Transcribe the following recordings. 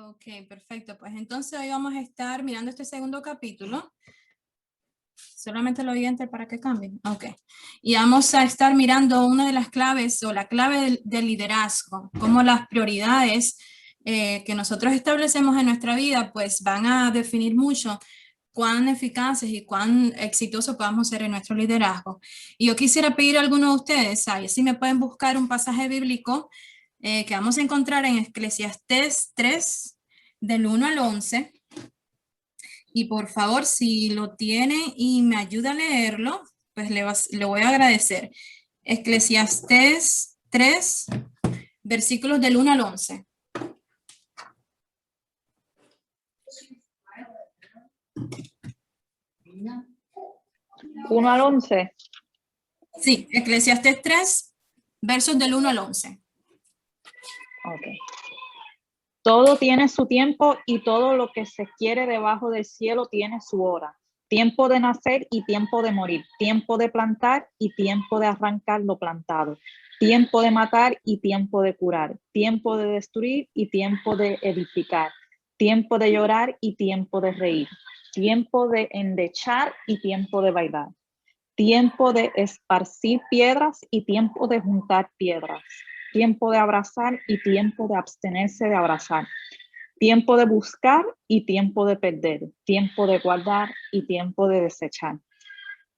Ok, perfecto. Pues entonces hoy vamos a estar mirando este segundo capítulo. Solamente lo voy a enter para que cambien. Ok. Y vamos a estar mirando una de las claves o la clave del liderazgo, cómo las prioridades que nosotros establecemos en nuestra vida pues van a definir mucho cuán eficaces y cuán exitosos podamos ser en nuestro liderazgo. Y yo quisiera pedir a algunos de ustedes, si me pueden buscar un pasaje bíblico que vamos a encontrar en Eclesiastés 3, del 1 al 11. Y por favor, si lo tiene y me ayuda a leerlo, pues le voy a agradecer. Eclesiastés 3, versículos del 1 al 11. ¿1 al 11? Sí, Eclesiastés 3, versos del 1 al 11. Ok. Todo tiene su tiempo y todo lo que se quiere debajo del cielo tiene su hora. Tiempo de nacer y tiempo de morir. Tiempo de plantar y tiempo de arrancar lo plantado. Tiempo de matar y tiempo de curar. Tiempo de destruir y tiempo de edificar. Tiempo de llorar y tiempo de reír. Tiempo de endechar y tiempo de bailar. Tiempo de esparcir piedras y tiempo de juntar piedras. Tiempo de abrazar y tiempo de abstenerse de abrazar. Tiempo de buscar y tiempo de perder. Tiempo de guardar y tiempo de desechar.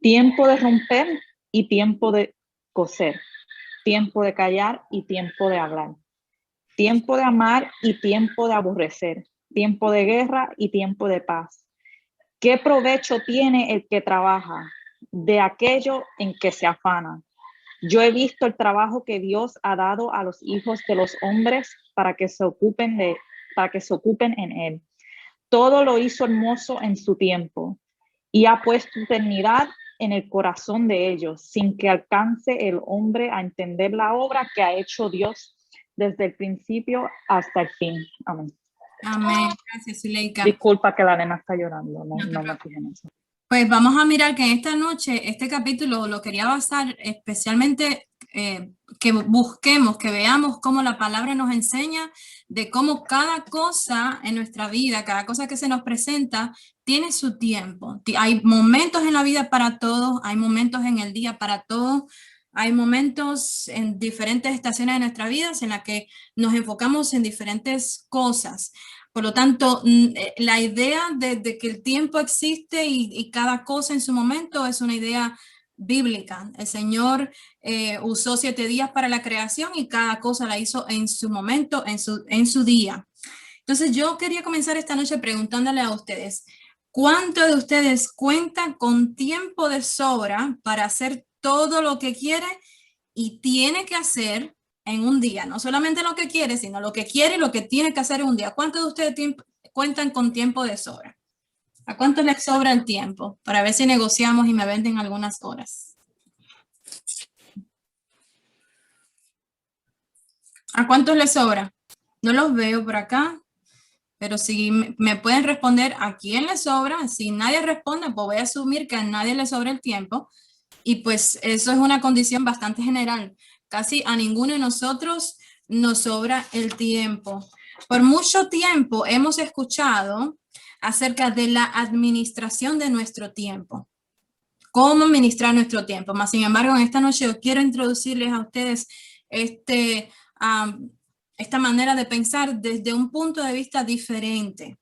Tiempo de romper y tiempo de coser. Tiempo de callar y tiempo de hablar. Tiempo de amar y tiempo de aborrecer. Tiempo de guerra y tiempo de paz. ¿Qué provecho tiene el que trabaja de aquello en que se afana? Yo he visto el trabajo que Dios ha dado a los hijos de los hombres para que se ocupen en él. Todo lo hizo hermoso en su tiempo y ha puesto eternidad en el corazón de ellos, sin que alcance el hombre a entender la obra que ha hecho Dios desde el principio hasta el fin. Amén. Amén. Gracias, Zuleika. Disculpa que la nena está llorando, no me fijé en eso. Pues vamos a mirar que esta noche, este capítulo lo quería basar especialmente que busquemos, que veamos cómo la palabra nos enseña de cómo cada cosa en nuestra vida, cada cosa que se nos presenta, tiene su tiempo. Hay momentos en la vida para todos, hay momentos en el día para todos, hay momentos en diferentes estaciones de nuestra vida en las que nos enfocamos en diferentes cosas. Por lo tanto, la idea de que el tiempo existe y cada cosa en su momento es una idea bíblica. El Señor usó 7 días para la creación y cada cosa la hizo en su momento, en su día. Entonces, yo quería comenzar esta noche preguntándole a ustedes, ¿cuántos de ustedes cuentan con tiempo de sobra para hacer todo lo que quiere y tiene que hacer en un día? No solamente lo que quiere, sino lo que quiere y lo que tiene que hacer en un día. ¿Cuántos de ustedes cuentan con tiempo de sobra? ¿A cuántos les sobra el tiempo? Para ver si negociamos y me venden algunas horas. ¿A cuántos les sobra? No los veo por acá, pero si me pueden responder a quién les sobra. Si nadie responde, pues voy a asumir que a nadie le sobra el tiempo. Y pues eso es una condición bastante general. Casi a ninguno de nosotros nos sobra el tiempo. Por mucho tiempo hemos escuchado acerca de la administración de nuestro tiempo. Cómo administrar nuestro tiempo. Más sin embargo, en esta noche yo quiero introducirles a ustedes esta manera de pensar desde un punto de vista diferente.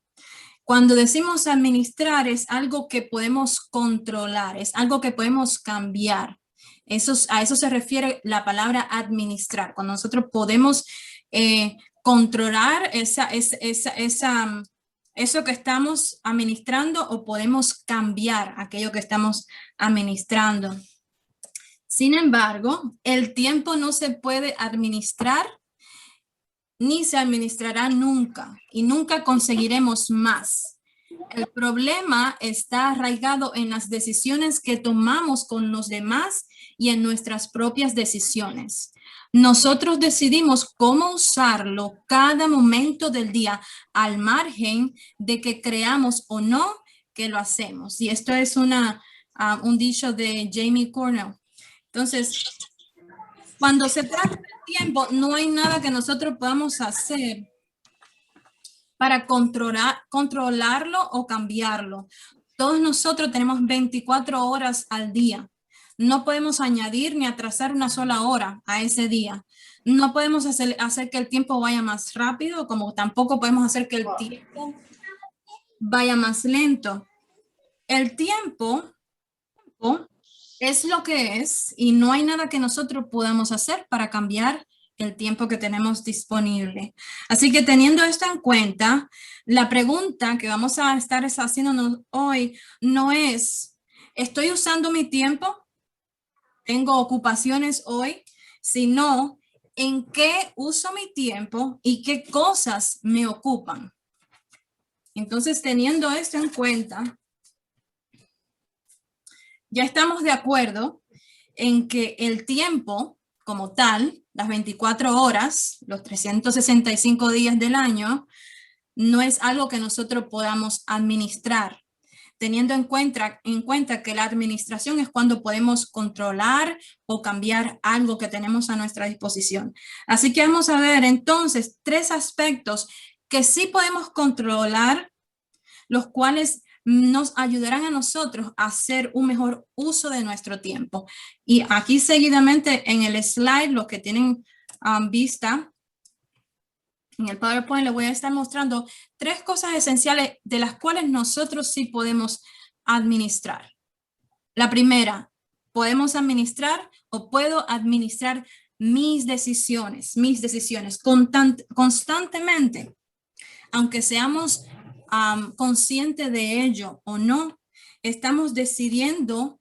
Cuando decimos administrar es algo que podemos controlar, es algo que podemos cambiar. A eso se refiere la palabra administrar. Cuando nosotros podemos controlar eso que estamos administrando o podemos cambiar aquello que estamos administrando. Sin embargo, el tiempo no se puede administrar ni se administrará nunca y nunca conseguiremos más. El problema está arraigado en las decisiones que tomamos con los demás y en nuestras propias decisiones. Nosotros decidimos cómo usarlo cada momento del día, al margen de que creamos o no que lo hacemos. Y esto es un dicho de Jamie Cornell. Entonces, cuando se trata del tiempo, no hay nada que nosotros podamos hacer para controlarlo o cambiarlo. Todos nosotros tenemos 24 horas al día. No podemos añadir ni atrasar una sola hora a ese día. No podemos hacer que el tiempo vaya más rápido, como tampoco podemos hacer que el tiempo vaya más lento. El tiempo es lo que es y no hay nada que nosotros podamos hacer para cambiar el tiempo que tenemos disponible. Así que teniendo esto en cuenta, la pregunta que vamos a estar haciéndonos hoy no es, ¿estoy usando mi tiempo? ¿Tengo ocupaciones hoy? Sino, ¿en qué uso mi tiempo y qué cosas me ocupan? Entonces, teniendo esto en cuenta, ya estamos de acuerdo en que el tiempo como tal, las 24 horas, los 365 días del año, no es algo que nosotros podamos administrar, teniendo en cuenta que la administración es cuando podemos controlar o cambiar algo que tenemos a nuestra disposición. Así que vamos a ver entonces 3 aspectos que sí podemos controlar, los cuales nos ayudarán a nosotros a hacer un mejor uso de nuestro tiempo. Y aquí seguidamente en el slide, los que tienen vista, en el PowerPoint les voy a estar mostrando 3 cosas esenciales de las cuales nosotros sí podemos administrar. La primera, podemos administrar o puedo administrar mis decisiones constantemente, aunque seamos conscientes de ello o no, estamos decidiendo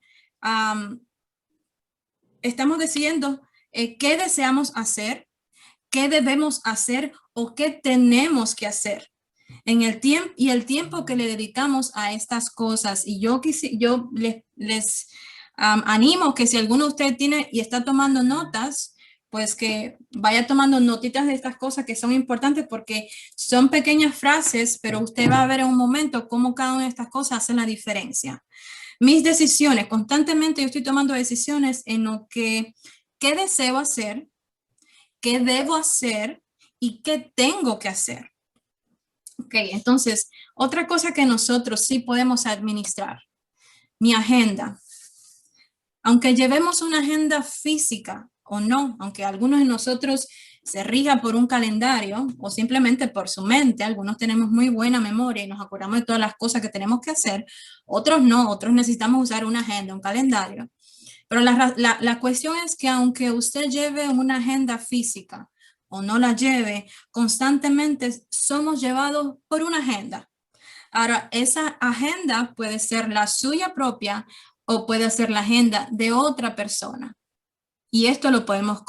qué deseamos hacer, qué debemos hacer o qué tenemos que hacer en el tiempo y el tiempo que le dedicamos a estas cosas. Y yo les animo que si alguno de ustedes tiene y está tomando notas, pues que vaya tomando notitas de estas cosas que son importantes porque son pequeñas frases, pero usted va a ver en un momento cómo cada una de estas cosas hacen la diferencia. Mis decisiones, constantemente yo estoy tomando decisiones en lo que, qué deseo hacer, qué debo hacer y qué tengo que hacer. Ok, entonces, otra cosa que nosotros sí podemos administrar, mi agenda. Aunque llevemos una agenda física o no, aunque algunos de nosotros se rija por un calendario o simplemente por su mente, algunos tenemos muy buena memoria y nos acordamos de todas las cosas que tenemos que hacer, otros no, otros necesitamos usar una agenda, un calendario. Pero la cuestión es que aunque usted lleve una agenda física o no la lleve, constantemente somos llevados por una agenda. Ahora, esa agenda puede ser la suya propia o puede ser la agenda de otra persona. Y esto lo podemos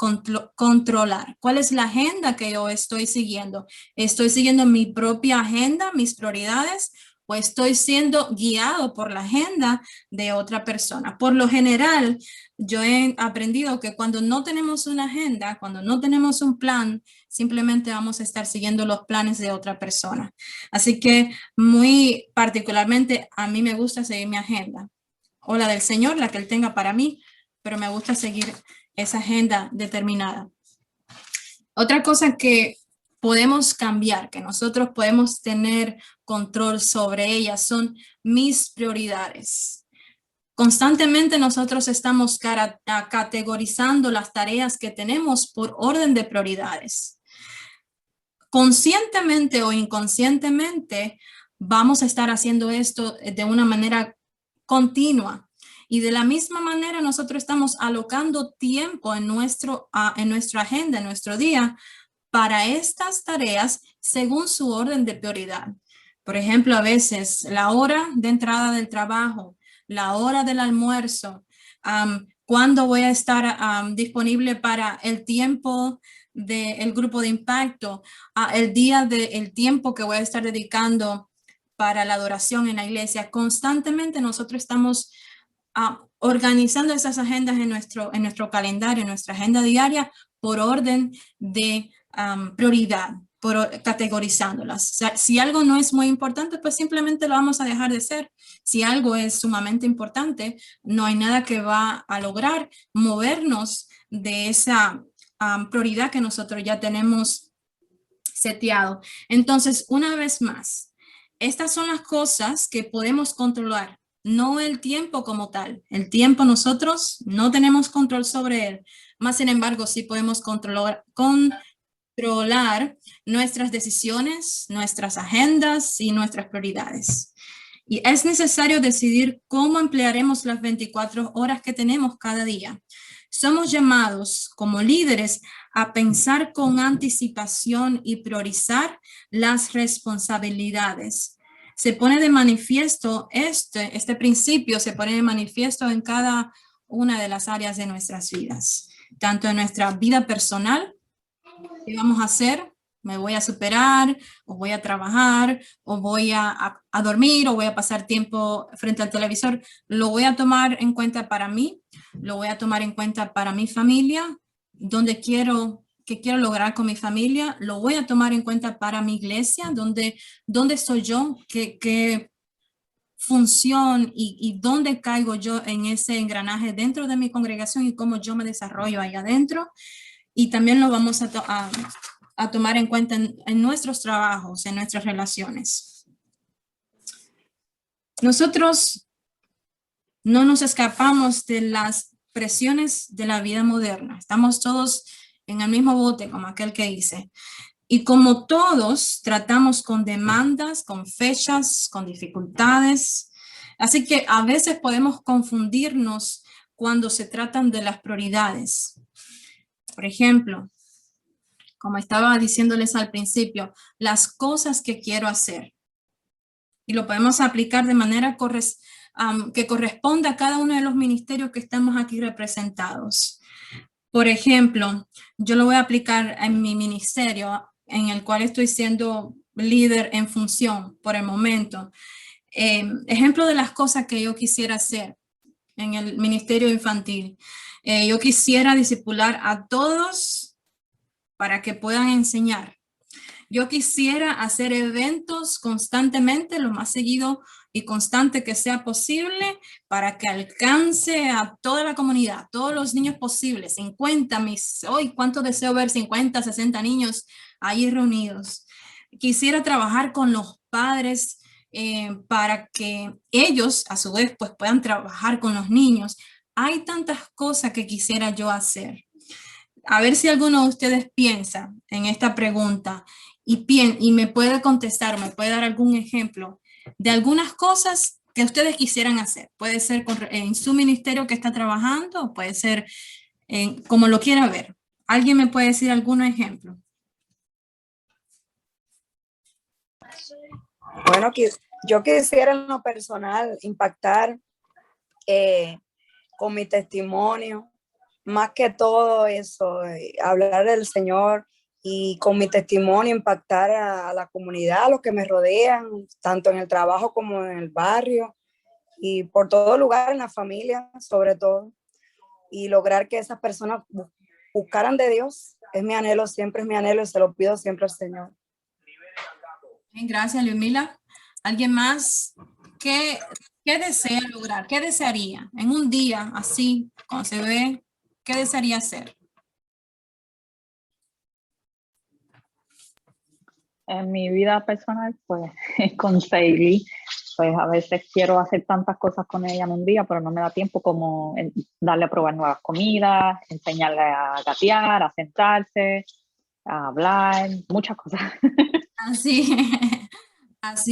controlar. ¿Cuál es la agenda que yo estoy siguiendo? ¿Estoy siguiendo mi propia agenda, mis prioridades? ¿O estoy siendo guiado por la agenda de otra persona? Por lo general, yo he aprendido que cuando no tenemos una agenda, cuando no tenemos un plan, simplemente vamos a estar siguiendo los planes de otra persona. Así que muy particularmente a mí me gusta seguir mi agenda. O la del Señor, la que Él tenga para mí, pero me gusta seguir esa agenda determinada. Otra cosa que podemos cambiar, que nosotros podemos tener control sobre ellas, son mis prioridades. Constantemente nosotros estamos categorizando las tareas que tenemos por orden de prioridades. Conscientemente o inconscientemente vamos a estar haciendo esto de una manera continua. Y de la misma manera nosotros estamos alocando tiempo en nuestra agenda, en nuestro día, para estas tareas según su orden de prioridad. Por ejemplo, a veces la hora de entrada del trabajo, la hora del almuerzo, cuándo voy a estar disponible para el tiempo del grupo de impacto, el tiempo que voy a estar dedicando para la adoración en la iglesia. Constantemente nosotros estamos organizando esas agendas en nuestro calendario, en nuestra agenda diaria, por orden de prioridad, categorizándolas. O sea, si algo no es muy importante, pues simplemente lo vamos a dejar de hacer. Si algo es sumamente importante, no hay nada que va a lograr movernos de esa prioridad que nosotros ya tenemos seteado. Entonces, una vez más, estas son las cosas que podemos controlar, no el tiempo como tal. El tiempo nosotros no tenemos control sobre él, más sin embargo, sí podemos controlar nuestras decisiones, nuestras agendas y nuestras prioridades. Y es necesario decidir cómo emplearemos las 24 horas que tenemos cada día. Somos llamados como líderes a pensar con anticipación y priorizar las responsabilidades. Se pone de manifiesto este principio, se pone de manifiesto en cada una de las áreas de nuestras vidas, tanto en nuestra vida personal. ¿Qué vamos a hacer? ¿Me voy a superar, o voy a trabajar, o voy a dormir, o voy a pasar tiempo frente al televisor? Lo voy a tomar en cuenta para mí, lo voy a tomar en cuenta para mi familia, qué quiero lograr con mi familia, lo voy a tomar en cuenta para mi iglesia, dónde estoy yo, qué función y dónde caigo yo en ese engranaje dentro de mi congregación y cómo yo me desarrollo ahí adentro. Y también lo vamos a tomar en cuenta en nuestros trabajos, en nuestras relaciones. Nosotros no nos escapamos de las presiones de la vida moderna. Estamos todos en el mismo bote, como aquel que dice. Y como todos, tratamos con demandas, con fechas, con dificultades. Así que a veces podemos confundirnos cuando se tratan de las prioridades. Por ejemplo, como estaba diciéndoles al principio, las cosas que quiero hacer. Y lo podemos aplicar de manera que corresponda a cada uno de los ministerios que estamos aquí representados. Por ejemplo, yo lo voy a aplicar en mi ministerio, en el cual estoy siendo líder en función por el momento. Ejemplo de las cosas que yo quisiera hacer en el ministerio infantil. Yo quisiera discipular a todos para que puedan enseñar. Yo quisiera hacer eventos constantemente, lo más seguido y constante que sea posible, para que alcance a toda la comunidad, todos los niños posibles. 50, hoy cuánto deseo ver 50, 60 niños ahí reunidos. Quisiera trabajar con los padres para que ellos a su vez pues puedan trabajar con los niños. Hay tantas cosas que quisiera yo hacer. A ver si alguno de ustedes piensa en esta pregunta y me puede contestar, me puede dar algún ejemplo de algunas cosas que ustedes quisieran hacer. Puede ser en su ministerio que está trabajando, puede ser como lo quiera ver. ¿Alguien me puede decir algún ejemplo? Bueno, yo quisiera en lo personal impactar con mi testimonio, más que todo eso, hablar del Señor y con mi testimonio impactar a la comunidad, a los que me rodean, tanto en el trabajo como en el barrio y por todo lugar, en la familia sobre todo, y lograr que esas personas buscaran de Dios. Es mi anhelo, siempre es mi anhelo y se lo pido siempre al Señor. Bien, gracias, Leomila. ¿Alguien más? ¿Qué desea lograr? ¿Qué desearía en un día así, cuando se ve? ¿Qué desearía hacer? En mi vida personal, pues con Seili, pues a veces quiero hacer tantas cosas con ella en un día, pero no me da tiempo como darle a probar nuevas comidas, enseñarle a gatear, a sentarse, a hablar, muchas cosas. Así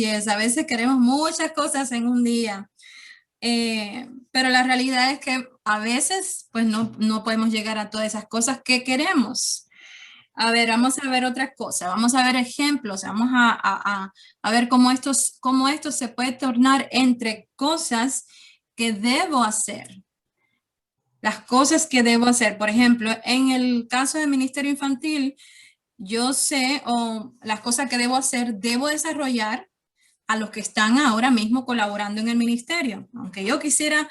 es, a veces queremos muchas cosas en un día, pero la realidad es que a veces pues no podemos llegar a todas esas cosas que queremos. A ver, vamos a ver otra cosa, vamos a ver ejemplos, vamos a ver cómo esto se puede tornar entre cosas que debo hacer. Las cosas que debo hacer, por ejemplo, en el caso del Ministerio Infantil, yo sé las cosas que debo hacer, debo desarrollar a los que están ahora mismo colaborando en el ministerio. Aunque yo quisiera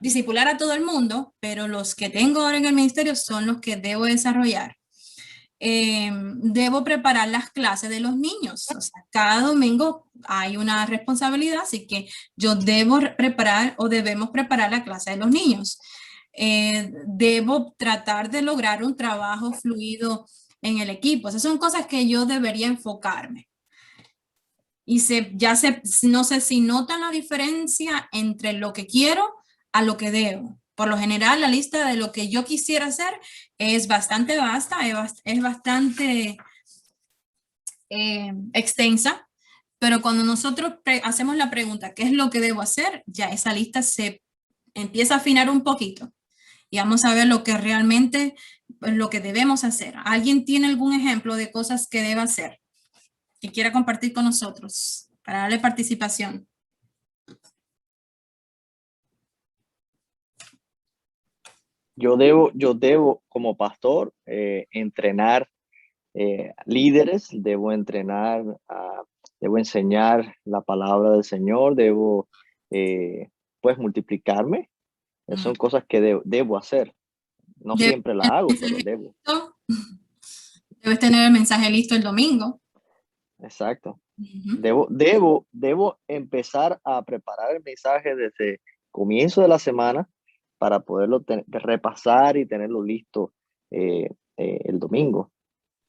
discipular a todo el mundo, pero los que tengo ahora en el ministerio son los que debo desarrollar. Debo preparar las clases de los niños. O sea, cada domingo hay una responsabilidad, así que yo debo preparar o debemos preparar la clase de los niños. Debo tratar de lograr un trabajo fluido en el equipo. Esas son cosas que yo debería enfocarme. Y no sé si notan la diferencia entre lo que quiero a lo que debo. Por lo general, la lista de lo que yo quisiera hacer es bastante vasta, es bastante extensa, pero cuando nosotros hacemos la pregunta, ¿qué es lo que debo hacer? Ya esa lista se empieza a afinar un poquito y vamos a ver lo que realmente, lo que debemos hacer. ¿Alguien tiene algún ejemplo de cosas que deba hacer que quiera compartir con nosotros para darle participación? Yo debo como pastor entrenar líderes, debo enseñar la palabra del Señor, debo pues multiplicarme. Son cosas que debo hacer. No siempre las hago, pero debo. Debes tener el mensaje listo el domingo. Exacto. Debo empezar a preparar el mensaje desde comienzo de la semana para poderlo repasar y tenerlo listo el domingo.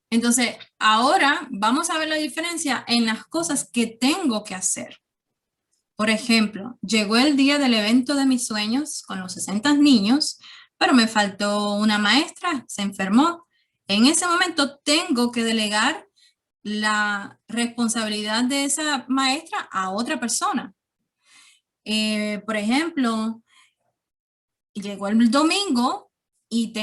Entonces, ahora vamos a ver la diferencia en las cosas que tengo que hacer. Por ejemplo, llegó el día del evento de mis sueños con los 60 niños, pero me faltó una maestra, se enfermó. En ese momento tengo que delegar la responsabilidad de esa maestra a otra persona. Por ejemplo, llegó el domingo y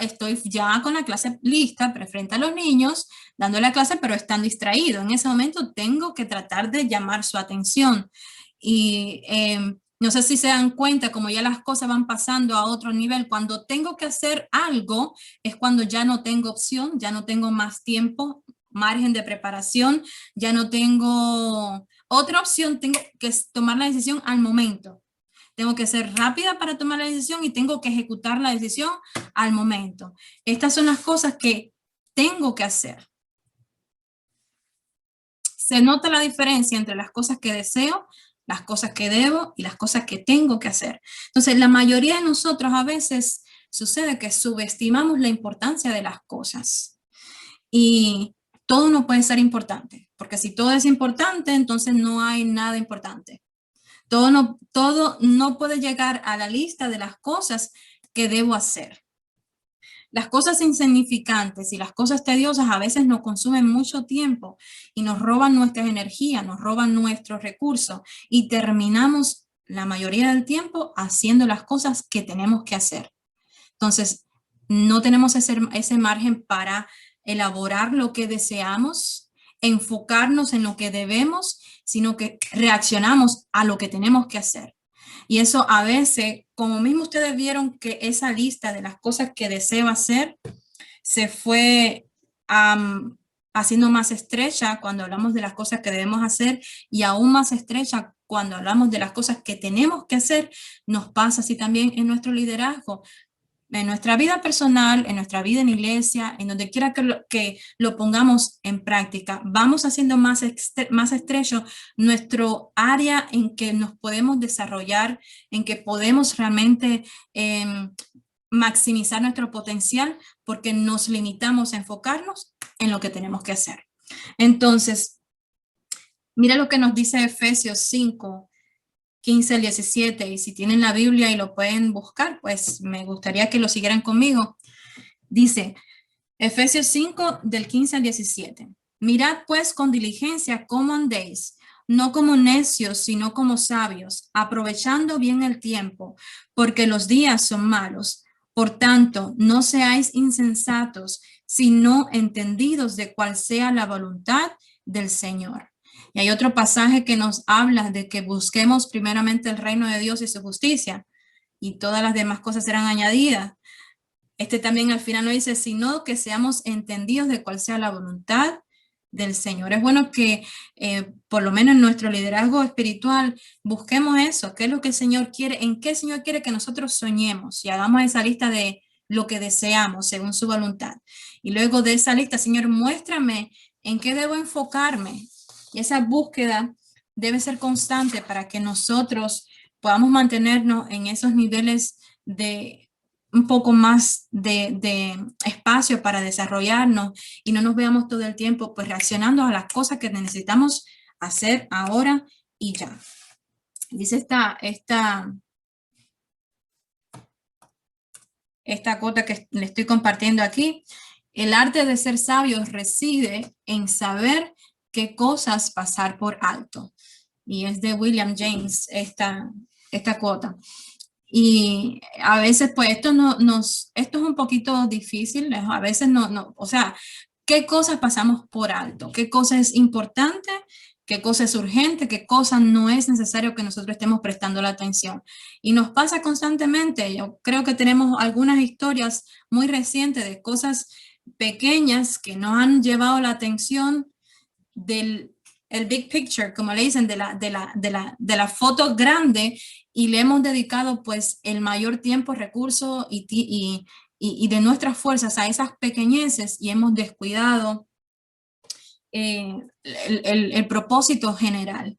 estoy ya con la clase lista, frente a los niños, dando la clase, pero están distraídos. En ese momento tengo que tratar de llamar su atención. Y no sé si se dan cuenta, como ya las cosas van pasando a otro nivel, cuando tengo que hacer algo es cuando ya no tengo opción, ya no tengo más tiempo, margen de preparación, ya no tengo otra opción, tengo que tomar la decisión al momento. Tengo que ser rápida para tomar la decisión y tengo que ejecutar la decisión al momento. Estas son las cosas que tengo que hacer. Se nota la diferencia entre las cosas que deseo, las cosas que debo y las cosas que tengo que hacer. Entonces, la mayoría de nosotros a veces sucede que subestimamos la importancia de las cosas. Y todo no puede ser importante, porque si todo es importante, entonces no hay nada importante. Todo no puede llegar a la lista de las cosas que debo hacer. Las cosas insignificantes y las cosas tediosas a veces nos consumen mucho tiempo y nos roban nuestra energía, nos roban nuestros recursos y terminamos la mayoría del tiempo haciendo las cosas que tenemos que hacer. Entonces, no tenemos ese margen para elaborar lo que deseamos, enfocarnos en lo que debemos, sino que reaccionamos a lo que tenemos que hacer. Y eso a veces, como mismo ustedes vieron que esa lista de las cosas que deseo hacer se fue haciendo más estrecha cuando hablamos de las cosas que debemos hacer y aún más estrecha cuando hablamos de las cosas que tenemos que hacer, nos pasa así también en nuestro liderazgo. En nuestra vida personal, en nuestra vida en iglesia, en donde quiera que lo pongamos en práctica, vamos haciendo más estrecho nuestro área en que nos podemos desarrollar, en que podemos realmente maximizar nuestro potencial, porque nos limitamos a enfocarnos en lo que tenemos que hacer. Entonces, mira lo que nos dice Efesios 5, 15 al 17, y si tienen la Biblia y lo pueden buscar, pues me gustaría que lo siguieran conmigo. Dice, Efesios 5, del 15 al 17. Mirad pues con diligencia cómo andéis, no como necios, sino como sabios, aprovechando bien el tiempo, porque los días son malos. Por tanto, no seáis insensatos, sino entendidos de cuál sea la voluntad del Señor. Y hay otro pasaje que nos habla de que busquemos primeramente el reino de Dios y su justicia, y todas las demás cosas serán añadidas. Este también al final nos dice, sino que seamos entendidos de cuál sea la voluntad del Señor. Es bueno que por lo menos en nuestro liderazgo espiritual busquemos eso, qué es lo que el Señor quiere, en qué el Señor quiere que nosotros soñemos y hagamos esa lista de lo que deseamos según su voluntad. Y luego de esa lista, Señor, muéstrame en qué debo enfocarme. Y esa búsqueda debe ser constante para que nosotros podamos mantenernos en esos niveles de un poco más de espacio para desarrollarnos y no nos veamos todo el tiempo pues reaccionando a las cosas que necesitamos hacer ahora y ya. Dice esta cota que le estoy compartiendo aquí: el arte de ser sabio reside en saber qué cosas pasar por alto. Y es de William James esta cuota. Y a veces, pues, esto es un poquito difícil, a veces o sea, ¿qué cosas pasamos por alto? ¿Qué cosa es importante? ¿Qué cosa es urgente? ¿Qué cosa no es necesario que nosotros estemos prestando la atención? Y nos pasa constantemente. Yo creo que tenemos algunas historias muy recientes de cosas pequeñas que nos han llevado la atención del el big picture, como le dicen, de la foto grande, y le hemos dedicado pues el mayor tiempo, recursos y de nuestras fuerzas a esas pequeñeces, y hemos descuidado el propósito general.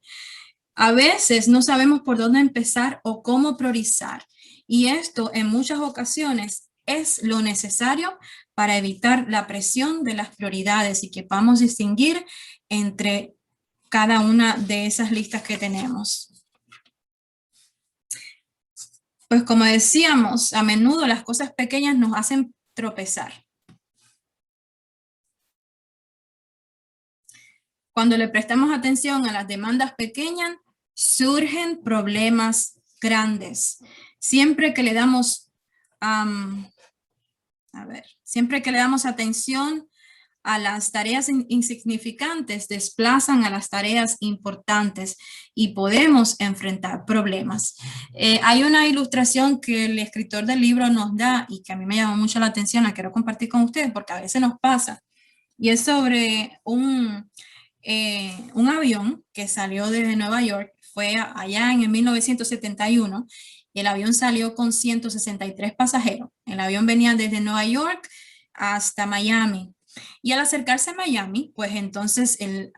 A veces no sabemos por dónde empezar o cómo priorizar, y esto en muchas ocasiones es lo necesario para evitar la presión de las prioridades y que podamos distinguir entre cada una de esas listas que tenemos. Pues como decíamos, a menudo las cosas pequeñas nos hacen tropezar. Cuando le prestamos atención a las demandas pequeñas, surgen problemas grandes. Siempre que le damos, siempre que le damos atención a las tareas insignificantes, desplazan a las tareas importantes y podemos enfrentar problemas. Hay una ilustración que el escritor del libro nos da y que a mí me llamó mucho la atención, la quiero compartir con ustedes porque a veces nos pasa, y es sobre un avión que salió desde Nueva York. Fue allá en el 1971, y el avión salió con 163 pasajeros. El avión venía desde Nueva York hasta Miami. Y al acercarse a Miami, pues entonces el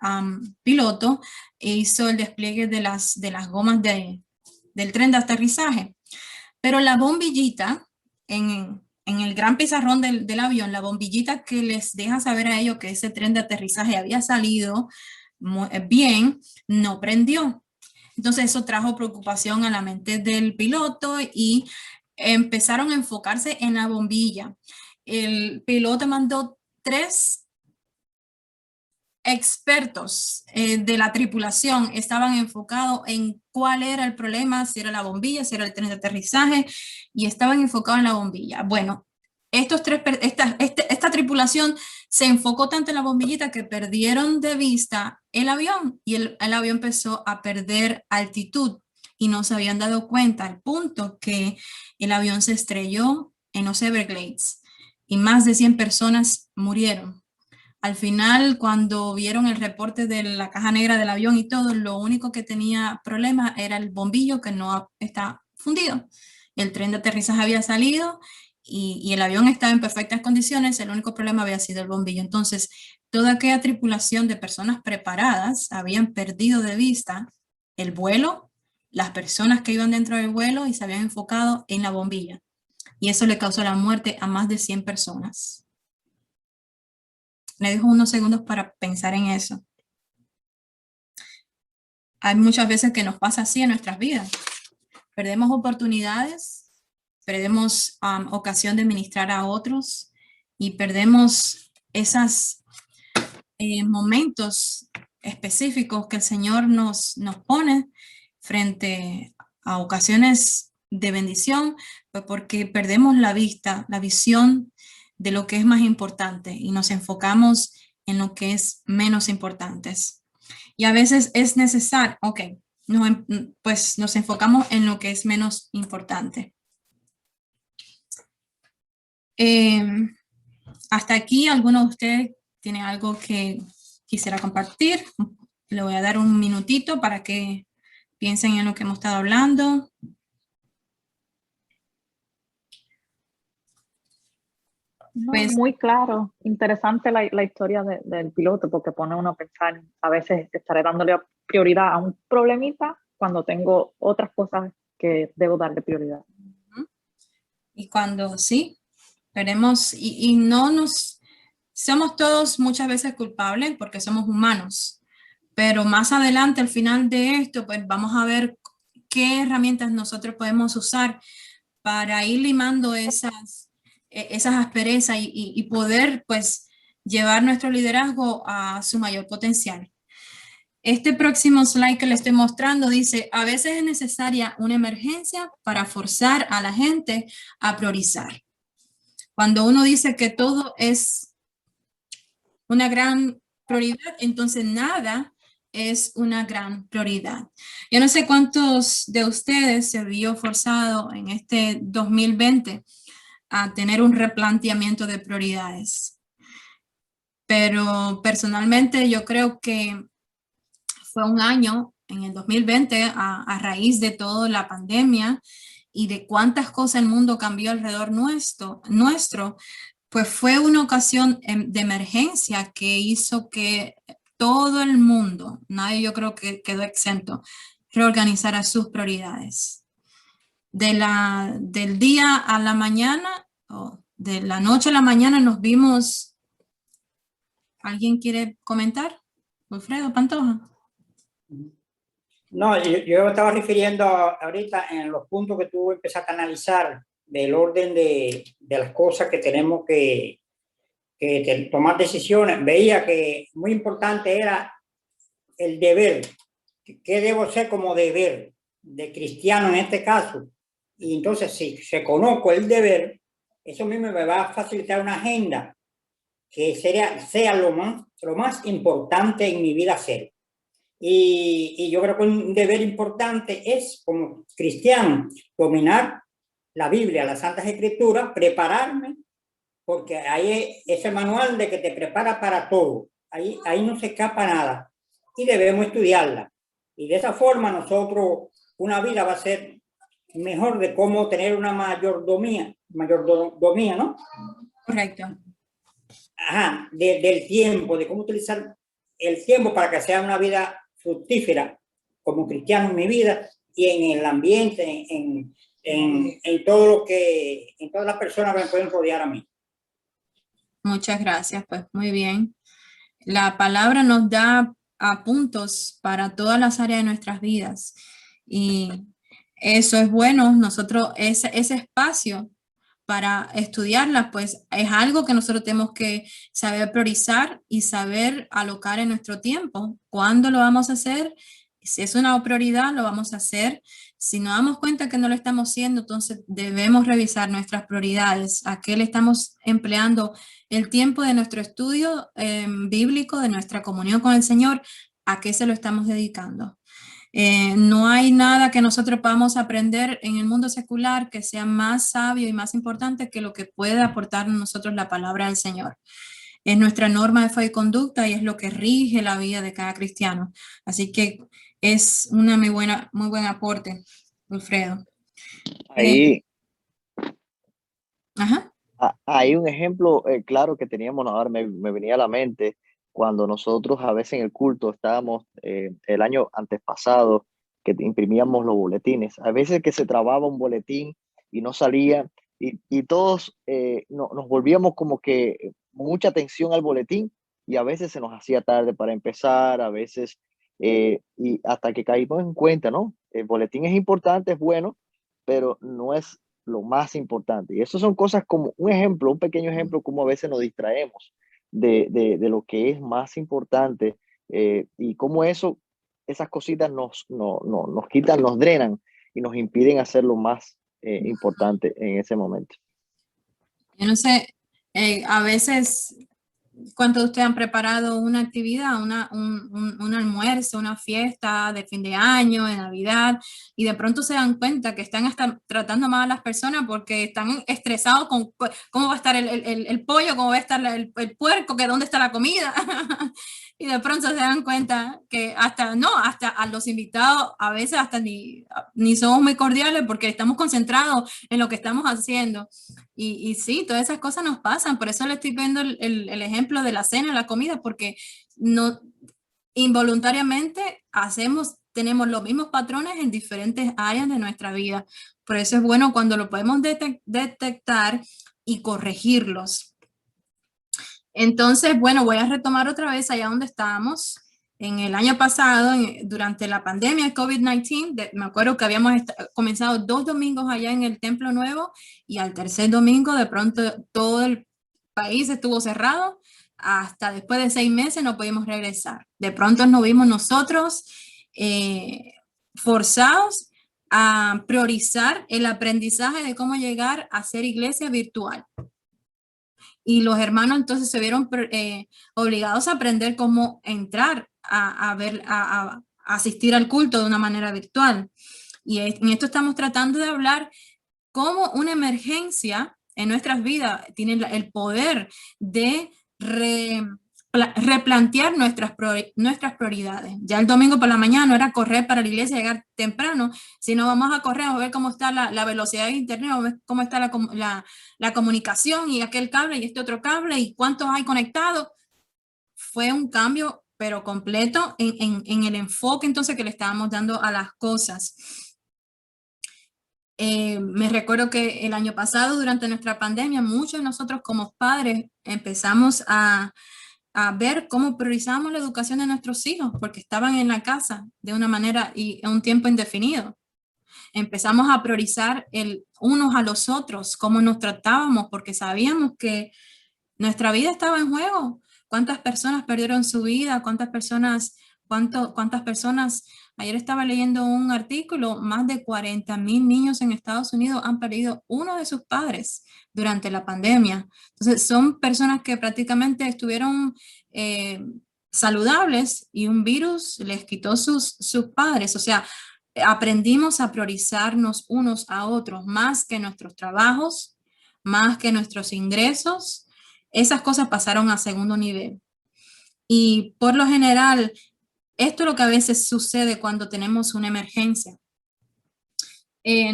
piloto hizo el despliegue de las gomas del tren de aterrizaje. Pero la bombillita en el gran pizarrón del avión, la bombillita que les deja saber a ellos que ese tren de aterrizaje había salido bien, no prendió. Entonces eso trajo preocupación a la mente del piloto y empezaron a enfocarse en la bombilla. El piloto mandó 3 expertos de la tripulación, estaban enfocados en cuál era el problema, si era la bombilla, si era el tren de aterrizaje, y estaban enfocados en la bombilla. Bueno, esta tripulación se enfocó tanto en la bombillita que perdieron de vista el avión, y el avión empezó a perder altitud y no se habían dado cuenta al punto que el avión se estrelló en los Everglades y más de 100 personas murieron. Al final, cuando vieron el reporte de la caja negra del avión y todo, lo único que tenía problema era el bombillo, que no está fundido. El tren de aterrizaje había salido y el avión estaba en perfectas condiciones, el único problema había sido el bombillo. Entonces, toda aquella tripulación de personas preparadas habían perdido de vista el vuelo, las personas que iban dentro del vuelo, y se habían enfocado en la bombilla. Y eso le causó la muerte a más de 100 personas. Le dejo unos segundos para pensar en eso. Hay muchas veces que nos pasa así en nuestras vidas. Perdemos oportunidades, perdemos ocasión de ministrar a otros y perdemos esos momentos específicos que el Señor nos pone frente a ocasiones de bendición, pues porque perdemos la vista, la visión de lo que es más importante y nos enfocamos en lo que es menos importante. Y a veces es necesario, pues nos enfocamos en lo que es menos importante. Hasta aquí, ¿alguno de ustedes tiene algo que quisiera compartir? Le voy a dar un minutito para que piensen en lo que hemos estado hablando. No, Pues, muy claro, interesante la historia del piloto, porque pone uno a pensar, a veces estaré dándole prioridad a un problemita cuando tengo otras cosas que debo darle prioridad. Y cuando sí, veremos, y no nos, somos todos muchas veces culpables porque somos humanos, pero más adelante, al final de esto, pues vamos a ver qué herramientas nosotros podemos usar para ir limando esas asperezas y poder pues llevar nuestro liderazgo a su mayor potencial. Este próximo slide que le estoy mostrando dice, a veces es necesaria una emergencia para forzar a la gente a priorizar. Cuando uno dice que todo es una gran prioridad, entonces nada es una gran prioridad. Yo no sé cuántos de ustedes se vio forzado en este 2020 a tener un replanteamiento de prioridades. Pero personalmente yo creo que fue un año en el 2020 a raíz de toda la pandemia y de cuántas cosas el mundo cambió alrededor nuestro, pues fue una ocasión de emergencia que hizo que todo el mundo, nadie yo creo que quedó exento, reorganizara sus prioridades. Del día a la mañana, o de la noche a la mañana nos vimos. ¿Alguien quiere comentar? Wilfredo Pantoja. No, yo estaba refiriendo ahorita en los puntos que tú empezaste a analizar del orden de las cosas que tenemos que tomar decisiones. Veía que muy importante era el deber. ¿Qué debo hacer como deber de cristiano en este caso? Y entonces, si se conozco el deber, eso mismo me va a facilitar una agenda que sea lo más importante en mi vida hacer. Y yo creo que un deber importante es, como cristiano, dominar la Biblia, las Santas Escrituras, prepararme, porque ahí es el manual de que te prepara para todo. Ahí no se escapa nada. Y debemos estudiarla. Y de esa forma nosotros, una vida va a ser mejor de cómo tener una mayordomía, ¿no? Correcto. Ajá, del tiempo, de cómo utilizar el tiempo para que sea una vida fructífera como cristiano en mi vida y en el ambiente, en todo lo que, en todas las personas que me pueden rodear a mí. Muchas gracias, pues muy bien. La palabra nos da puntos para todas las áreas de nuestras vidas y eso es bueno. Nosotros ese espacio para estudiarla, pues es algo que nosotros tenemos que saber priorizar y saber alocar en nuestro tiempo. ¿Cuándo lo vamos a hacer? Si es una prioridad, lo vamos a hacer. Si nos damos cuenta que no lo estamos haciendo, entonces debemos revisar nuestras prioridades. ¿A qué le estamos empleando el tiempo de nuestro estudio bíblico, de nuestra comunión con el Señor? ¿A qué se lo estamos dedicando? No hay nada que nosotros podamos aprender en el mundo secular que sea más sabio y más importante que lo que puede aportar a nosotros la palabra del Señor. Es nuestra norma de fe y conducta y es lo que rige la vida de cada cristiano. Así que es una muy buen aporte, Wilfredo. Ahí, Ajá. hay un ejemplo claro que teníamos, ahora me venía a la mente, cuando nosotros a veces en el culto estábamos el año antes pasado, que imprimíamos los boletines, a veces que se trababa un boletín y no salía, y todos nos volvíamos como que mucha atención al boletín, y a veces se nos hacía tarde para empezar, a veces, y hasta que caímos en cuenta, ¿no? El boletín es importante, es bueno, pero no es lo más importante. Y eso son cosas como un ejemplo, un pequeño ejemplo, como a veces nos distraemos de lo que es más importante y cómo esas cositas nos quitan, nos drenan y nos impiden hacer lo más importante en ese momento. Yo no sé, a veces, ¿cuántos de ustedes han preparado una actividad, un almuerzo, una fiesta de fin de año, de Navidad, y de pronto se dan cuenta que están hasta tratando mal a las personas porque están estresados con cómo va a estar el pollo, cómo va a estar el puerco, que dónde está la comida? Y de pronto se dan cuenta que hasta a los invitados a veces hasta ni somos muy cordiales porque estamos concentrados en lo que estamos haciendo. Y sí, todas esas cosas nos pasan, por eso le estoy viendo el ejemplo de la cena, la comida, porque no, involuntariamente tenemos los mismos patrones en diferentes áreas de nuestra vida. Por eso es bueno cuando lo podemos detectar y corregirlos. Entonces, bueno, voy a retomar otra vez allá donde estábamos. En el año pasado, durante la pandemia de COVID-19, me acuerdo que habíamos comenzado 2 domingos allá en el Templo Nuevo y al tercer domingo de pronto todo el país estuvo cerrado. Hasta después de 6 meses no pudimos regresar. De pronto nos vimos nosotros forzados a priorizar el aprendizaje de cómo llegar a ser iglesia virtual. Y los hermanos entonces se vieron obligados a aprender cómo entrar a asistir al culto de una manera virtual. Y en esto estamos tratando de hablar cómo una emergencia en nuestras vidas tiene el poder de replantear nuestras prioridades. Ya el domingo por la mañana no era correr para la iglesia, llegar temprano, sino vamos a correr, a ver cómo está la velocidad de internet, a ver cómo está la comunicación y aquel cable y este otro cable y cuántos hay conectados. Fue un cambio, pero completo en el enfoque entonces que le estábamos dando a las cosas. Me recuerdo que el año pasado, durante nuestra pandemia, muchos de nosotros como padres empezamos a ver cómo priorizamos la educación de nuestros hijos, porque estaban en la casa de una manera y en un tiempo indefinido. Empezamos a priorizar unos a los otros, cómo nos tratábamos, porque sabíamos que nuestra vida estaba en juego. ¿Cuántas personas perdieron su vida? ¿Cuántas personas? Ayer estaba leyendo un artículo, más de 40,000 niños en Estados Unidos han perdido uno de sus padres durante la pandemia. Entonces, son personas que prácticamente estuvieron saludables y un virus les quitó sus padres. O sea, aprendimos a priorizarnos unos a otros más que nuestros trabajos, más que nuestros ingresos. Esas cosas pasaron a segundo nivel. Y por lo general, esto es lo que a veces sucede cuando tenemos una emergencia.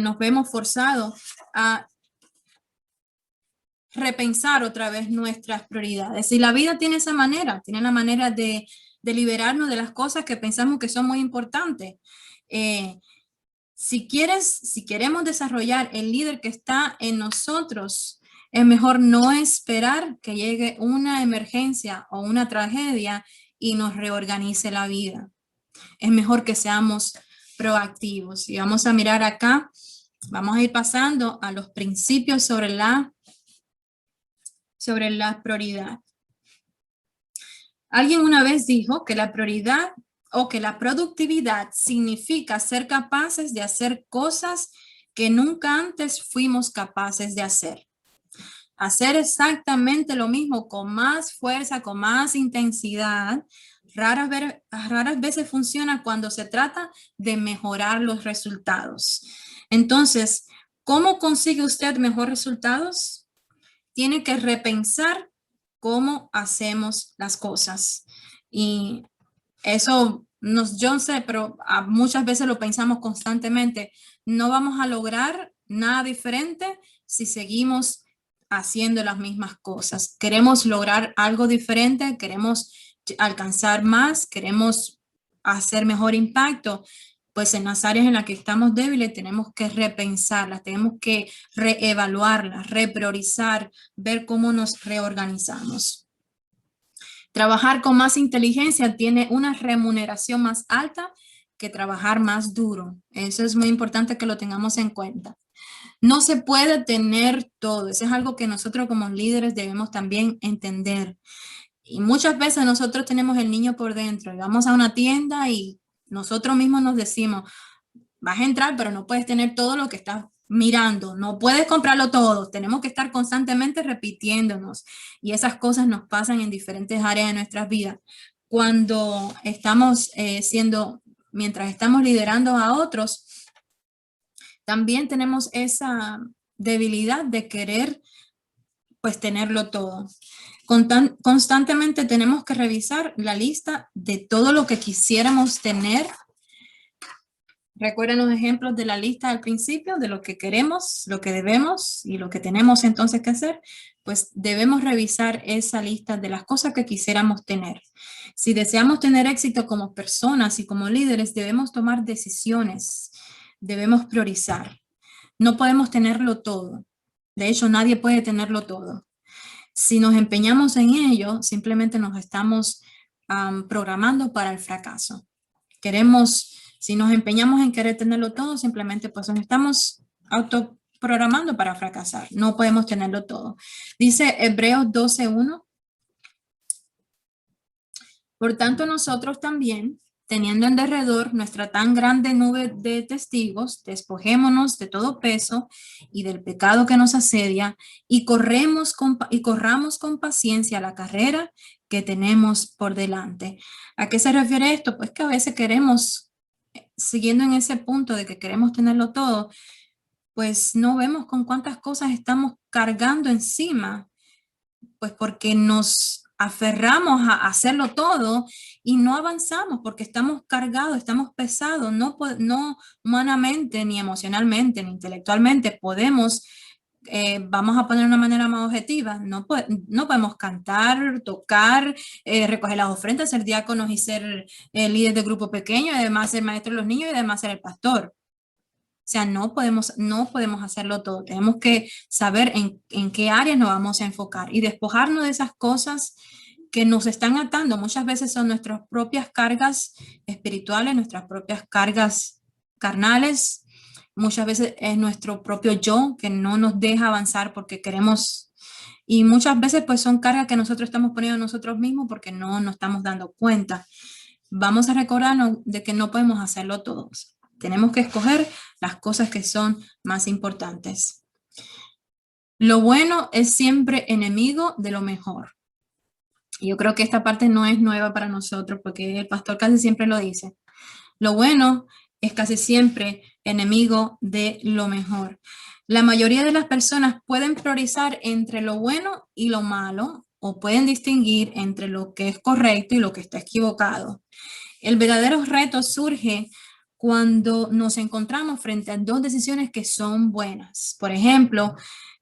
Nos vemos forzados a repensar otra vez nuestras prioridades. Y la vida tiene esa manera, tiene la manera de liberarnos de las cosas que pensamos que son muy importantes. Si queremos desarrollar el líder que está en nosotros, es mejor no esperar que llegue una emergencia o una tragedia y nos reorganice la vida. Es mejor que seamos proactivos. Y vamos a mirar acá, vamos a ir pasando a los principios sobre la prioridad. Alguien una vez dijo que la prioridad o que la productividad significa ser capaces de hacer cosas que nunca antes fuimos capaces de hacer. Hacer exactamente lo mismo con más fuerza, con más intensidad, raras veces funciona cuando se trata de mejorar los resultados. Entonces, ¿cómo consigue usted mejores resultados? Tiene que repensar cómo hacemos las cosas. Y eso, yo no sé, pero muchas veces lo pensamos constantemente. No vamos a lograr nada diferente si seguimos haciendo las mismas cosas. Queremos lograr algo diferente, queremos alcanzar más, queremos hacer mejor impacto. Pues en las áreas en las que estamos débiles tenemos que repensarlas, tenemos que reevaluarlas, repriorizar, ver cómo nos reorganizamos. Trabajar con más inteligencia tiene una remuneración más alta que trabajar más duro. Eso es muy importante que lo tengamos en cuenta. No se puede tener todo. Eso es algo que nosotros como líderes debemos también entender. Y muchas veces nosotros tenemos el niño por dentro y vamos a una tienda y nosotros mismos nos decimos, vas a entrar, pero no puedes tener todo lo que estás mirando, no puedes comprarlo todo. Tenemos que estar constantemente repitiéndonos y esas cosas nos pasan en diferentes áreas de nuestras vidas. Cuando estamos mientras estamos liderando a otros, también tenemos esa debilidad de querer pues tenerlo todo. Constantemente tenemos que revisar la lista de todo lo que quisiéramos tener. Recuerden los ejemplos de la lista al principio, de lo que queremos, lo que debemos y lo que tenemos entonces que hacer. Pues debemos revisar esa lista de las cosas que quisiéramos tener. Si deseamos tener éxito como personas y como líderes, debemos tomar decisiones, debemos priorizar. no podemos tenerlo todo. De hecho, nadie puede tenerlo todo. Si nos empeñamos en ello, simplemente nos estamos programando para el fracaso. Si nos empeñamos en querer tenerlo todo, simplemente pues nos estamos autoprogramando para fracasar. No podemos tenerlo todo. Dice Hebreos 12:1. Por tanto, nosotros también, teniendo en derredor nuestra tan grande nube de testigos, despojémonos de todo peso y del pecado que nos asedia y corramos con paciencia la carrera que tenemos por delante. ¿A qué se refiere esto? Pues que a veces queremos, siguiendo en ese punto de que queremos tenerlo todo, pues no vemos con cuántas cosas estamos cargando encima, pues porque nos aferramos a hacerlo todo y no avanzamos porque estamos cargados, estamos pesados, no humanamente, ni emocionalmente, ni intelectualmente podemos, vamos a poner de una manera más objetiva, no podemos cantar, tocar, recoger las ofrendas, ser diáconos y ser líder de grupo pequeño, y además ser maestro de los niños y además ser el pastor. O sea, no podemos hacerlo todo. Tenemos que saber en qué áreas nos vamos a enfocar y despojarnos de esas cosas que nos están atando. Muchas veces son nuestras propias cargas espirituales, nuestras propias cargas carnales. Muchas veces es nuestro propio yo que no nos deja avanzar porque queremos. Y muchas veces pues son cargas que nosotros estamos poniendo nosotros mismos porque no nos estamos dando cuenta. Vamos a recordarnos de que no podemos hacerlo todos. Tenemos que escoger las cosas que son más importantes. Lo bueno es siempre enemigo de lo mejor. Yo creo que esta parte no es nueva para nosotros porque el pastor casi siempre lo dice. Lo bueno es casi siempre enemigo de lo mejor. La mayoría de las personas pueden priorizar entre lo bueno y lo malo o pueden distinguir entre lo que es correcto y lo que está equivocado. El verdadero reto surge cuando nos encontramos frente a dos decisiones que son buenas. Por ejemplo,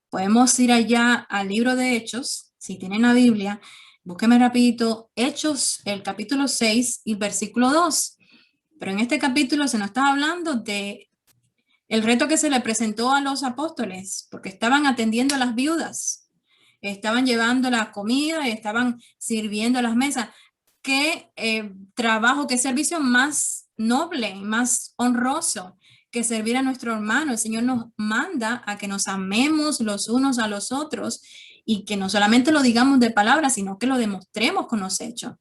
podemos ir allá al libro de Hechos, si tienen la Biblia, búsqueme rapidito, Hechos, el capítulo 6 y versículo 2. Pero en este capítulo se nos está hablando de el reto que se le presentó a los apóstoles, porque estaban atendiendo a las viudas, estaban llevando la comida y estaban sirviendo las mesas. Qué trabajo, qué servicio más noble, más honroso que servir a nuestro hermano. El Señor nos manda a que nos amemos los unos a los otros y que no solamente lo digamos de palabras, sino que lo demostremos con los hechos.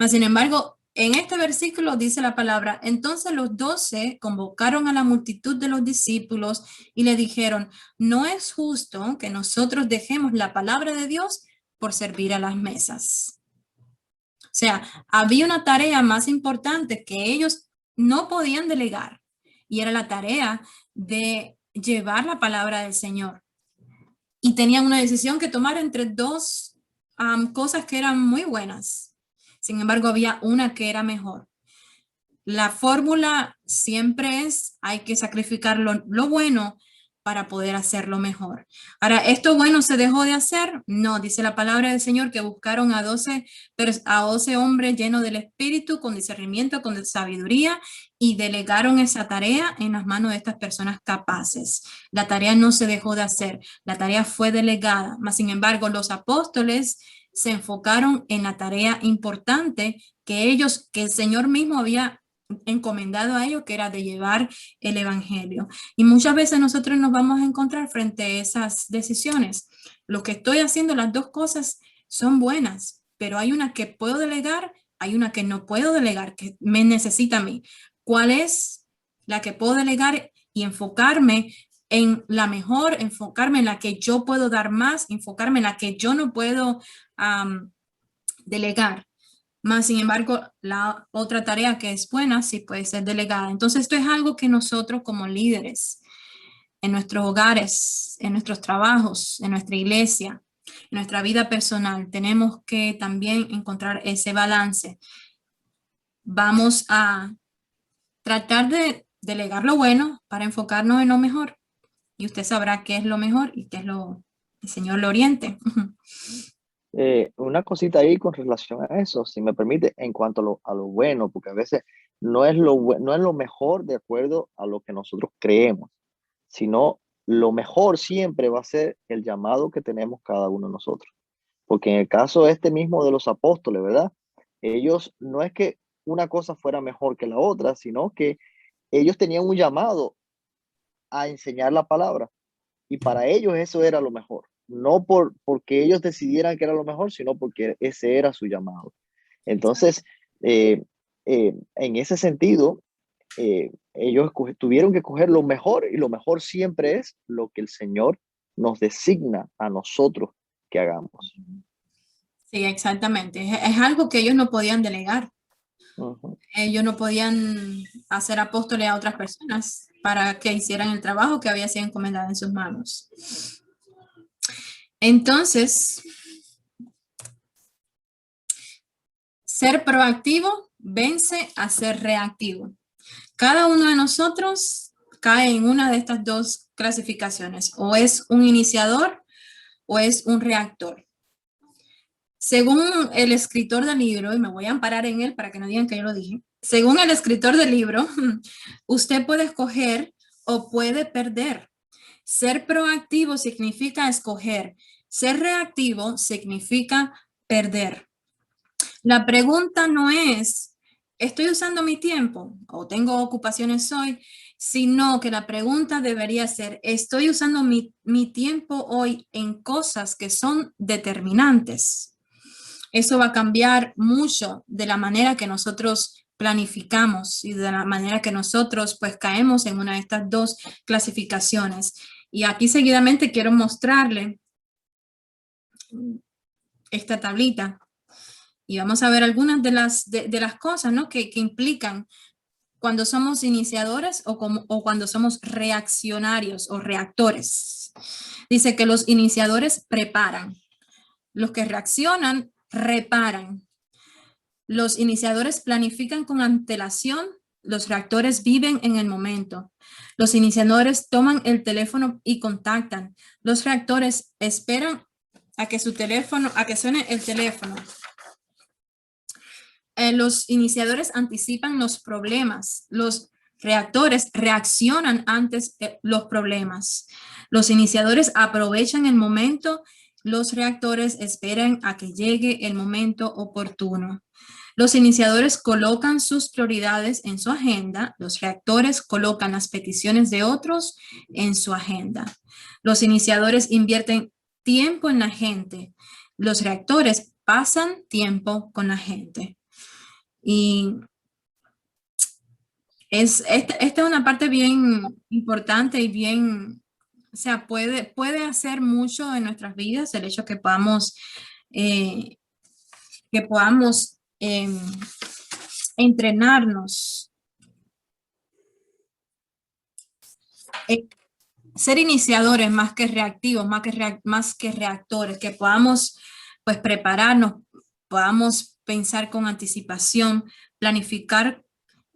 Mas, sin embargo, en este versículo dice la palabra, entonces los 12 convocaron a la multitud de los discípulos y le dijeron, no es justo que nosotros dejemos la palabra de Dios por servir a las mesas. O sea, había una tarea más importante que ellos no podían delegar y era la tarea de llevar la palabra del Señor. Y tenían una decisión que tomar entre dos cosas que eran muy buenas. Sin embargo, había una que era mejor. La fórmula siempre es, hay que sacrificar lo bueno para poder hacerlo mejor. Ahora, ¿esto bueno se dejó de hacer? No, dice la palabra del Señor que buscaron a 12 hombres llenos del Espíritu, con discernimiento, con sabiduría, y delegaron esa tarea en las manos de estas personas capaces. La tarea no se dejó de hacer, la tarea fue delegada, mas sin embargo los apóstoles se enfocaron en la tarea importante que el Señor mismo había encomendado a ellos, que era de llevar el evangelio. Y muchas veces nosotros nos vamos a encontrar frente a esas decisiones. Lo que estoy haciendo, las dos cosas son buenas, pero hay una que puedo delegar, hay una que no puedo delegar, que me necesita a mí. ¿Cuál es la que puedo delegar y enfocarme en la mejor, enfocarme en la que yo puedo dar más, enfocarme en la que yo no puedo delegar? Más sin embargo, la otra tarea que es buena sí puede ser delegada. Entonces, esto es algo que nosotros como líderes, en nuestros hogares, en nuestros trabajos, en nuestra iglesia, en nuestra vida personal, tenemos que también encontrar ese balance. Vamos a tratar de delegar lo bueno para enfocarnos en lo mejor. Y usted sabrá qué es lo mejor y qué es lo que el Señor le oriente. Una cosita ahí con relación a eso, si me permite, en cuanto a lo bueno, porque a veces no es lo mejor de acuerdo a lo que nosotros creemos, sino lo mejor siempre va a ser el llamado que tenemos cada uno de nosotros. Porque en el caso este mismo de los apóstoles, ¿verdad? Ellos no es que una cosa fuera mejor que la otra, sino que ellos tenían un llamado a enseñar la palabra y para ellos eso era lo mejor. No porque ellos decidieran que era lo mejor, sino porque ese era su llamado. Entonces, en ese sentido, ellos tuvieron que coger lo mejor y lo mejor siempre es lo que el Señor nos designa a nosotros que hagamos. Sí, exactamente. Es algo que ellos no podían delegar. Uh-huh. Ellos no podían hacer apóstoles a otras personas para que hicieran el trabajo que había sido encomendado en sus manos. Entonces, ser proactivo vence a ser reactivo. Cada uno de nosotros cae en una de estas dos clasificaciones, o es un iniciador o es un reactor. Según el escritor del libro, y me voy a amparar en él para que no digan que yo lo dije, según el escritor del libro, usted puede escoger o puede perder. Ser proactivo significa escoger. Ser reactivo significa perder. La pregunta no es, ¿estoy usando mi tiempo o tengo ocupaciones hoy? Sino que la pregunta debería ser, ¿estoy usando mi tiempo hoy en cosas que son determinantes? Eso va a cambiar mucho de la manera que nosotros planificamos y de la manera que nosotros pues caemos en una de estas dos clasificaciones. Y aquí seguidamente quiero mostrarle esta tablita y vamos a ver algunas de las cosas, ¿no? que implican cuando somos iniciadores o cuando somos reaccionarios o reactores. Dice que los iniciadores preparan, los que reaccionan reparan. Los iniciadores planifican con antelación, los reactores viven en el momento. Los iniciadores toman el teléfono y contactan. Los reactores esperan a que suene el teléfono. Los iniciadores anticipan los problemas. Los reactores reaccionan antes los problemas. Los iniciadores aprovechan el momento. Los reactores esperan a que llegue el momento oportuno. Los iniciadores colocan sus prioridades en su agenda. Los reactores colocan las peticiones de otros en su agenda. Los iniciadores invierten tiempo en la gente. Los reactores pasan tiempo con la gente. Y esta es una parte bien importante y bien, o sea, puede hacer mucho en nuestras vidas el hecho que podamos entrenarnos, ser iniciadores más que reactivos, más que reactores, que podamos pues prepararnos, podamos pensar con anticipación, planificar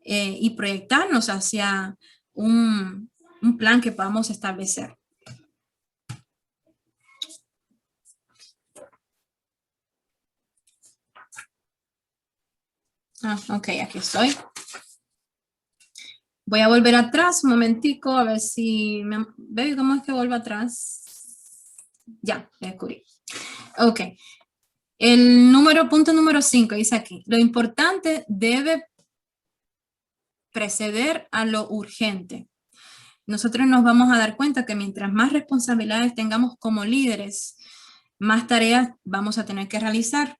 y proyectarnos hacia un plan que podamos establecer. Ok, aquí estoy. Voy a volver atrás un momentico a ver si veo cómo es que vuelvo atrás. Ya, me descubrí. Ok. El punto número 5 dice aquí, lo importante debe preceder a lo urgente. Nosotros nos vamos a dar cuenta que mientras más responsabilidades tengamos como líderes, más tareas vamos a tener que realizar.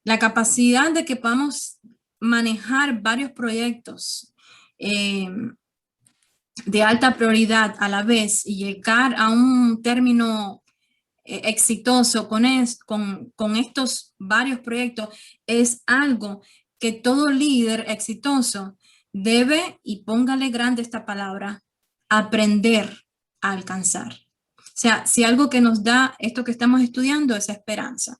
La capacidad de que podamos manejar varios proyectos de alta prioridad a la vez y llegar a un término exitoso con estos varios proyectos es algo que todo líder exitoso debe, y póngale grande esta palabra, aprender a alcanzar. O sea, si algo que nos da esto que estamos estudiando es esperanza.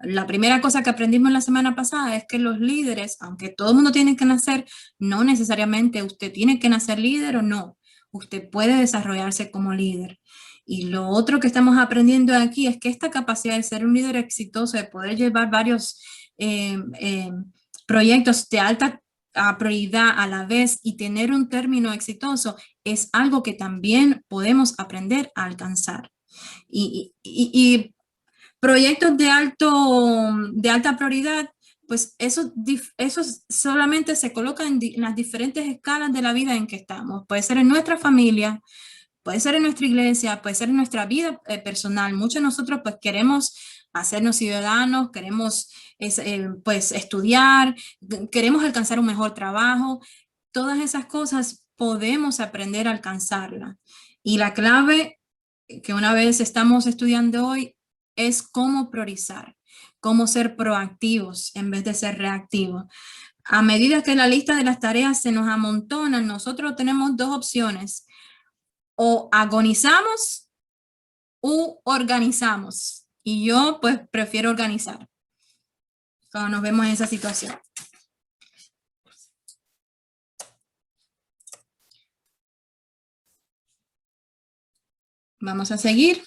La primera cosa que aprendimos la semana pasada es que los líderes, aunque todo el mundo tiene que nacer, no necesariamente usted tiene que nacer líder o no. Usted puede desarrollarse como líder. Y lo otro que estamos aprendiendo aquí es que esta capacidad de ser un líder exitoso, de poder llevar varios proyectos de alta a prioridad a la vez y tener un término exitoso es algo que también podemos aprender a alcanzar. Y proyectos de alta prioridad, pues eso solamente se coloca en las diferentes escalas de la vida en que estamos. Puede ser en nuestra familia, puede ser en nuestra iglesia, puede ser en nuestra vida personal. Muchos de nosotros pues queremos hacernos ciudadanos, queremos pues estudiar, queremos alcanzar un mejor trabajo. Todas esas cosas podemos aprender a alcanzarlas. Y la clave que una vez estamos estudiando hoy es cómo priorizar, cómo ser proactivos en vez de ser reactivos. A medida que la lista de las tareas se nos amontona, nosotros tenemos dos opciones: o agonizamos u organizamos. Y yo pues prefiero organizar cuando nos vemos en esa situación. Vamos a seguir.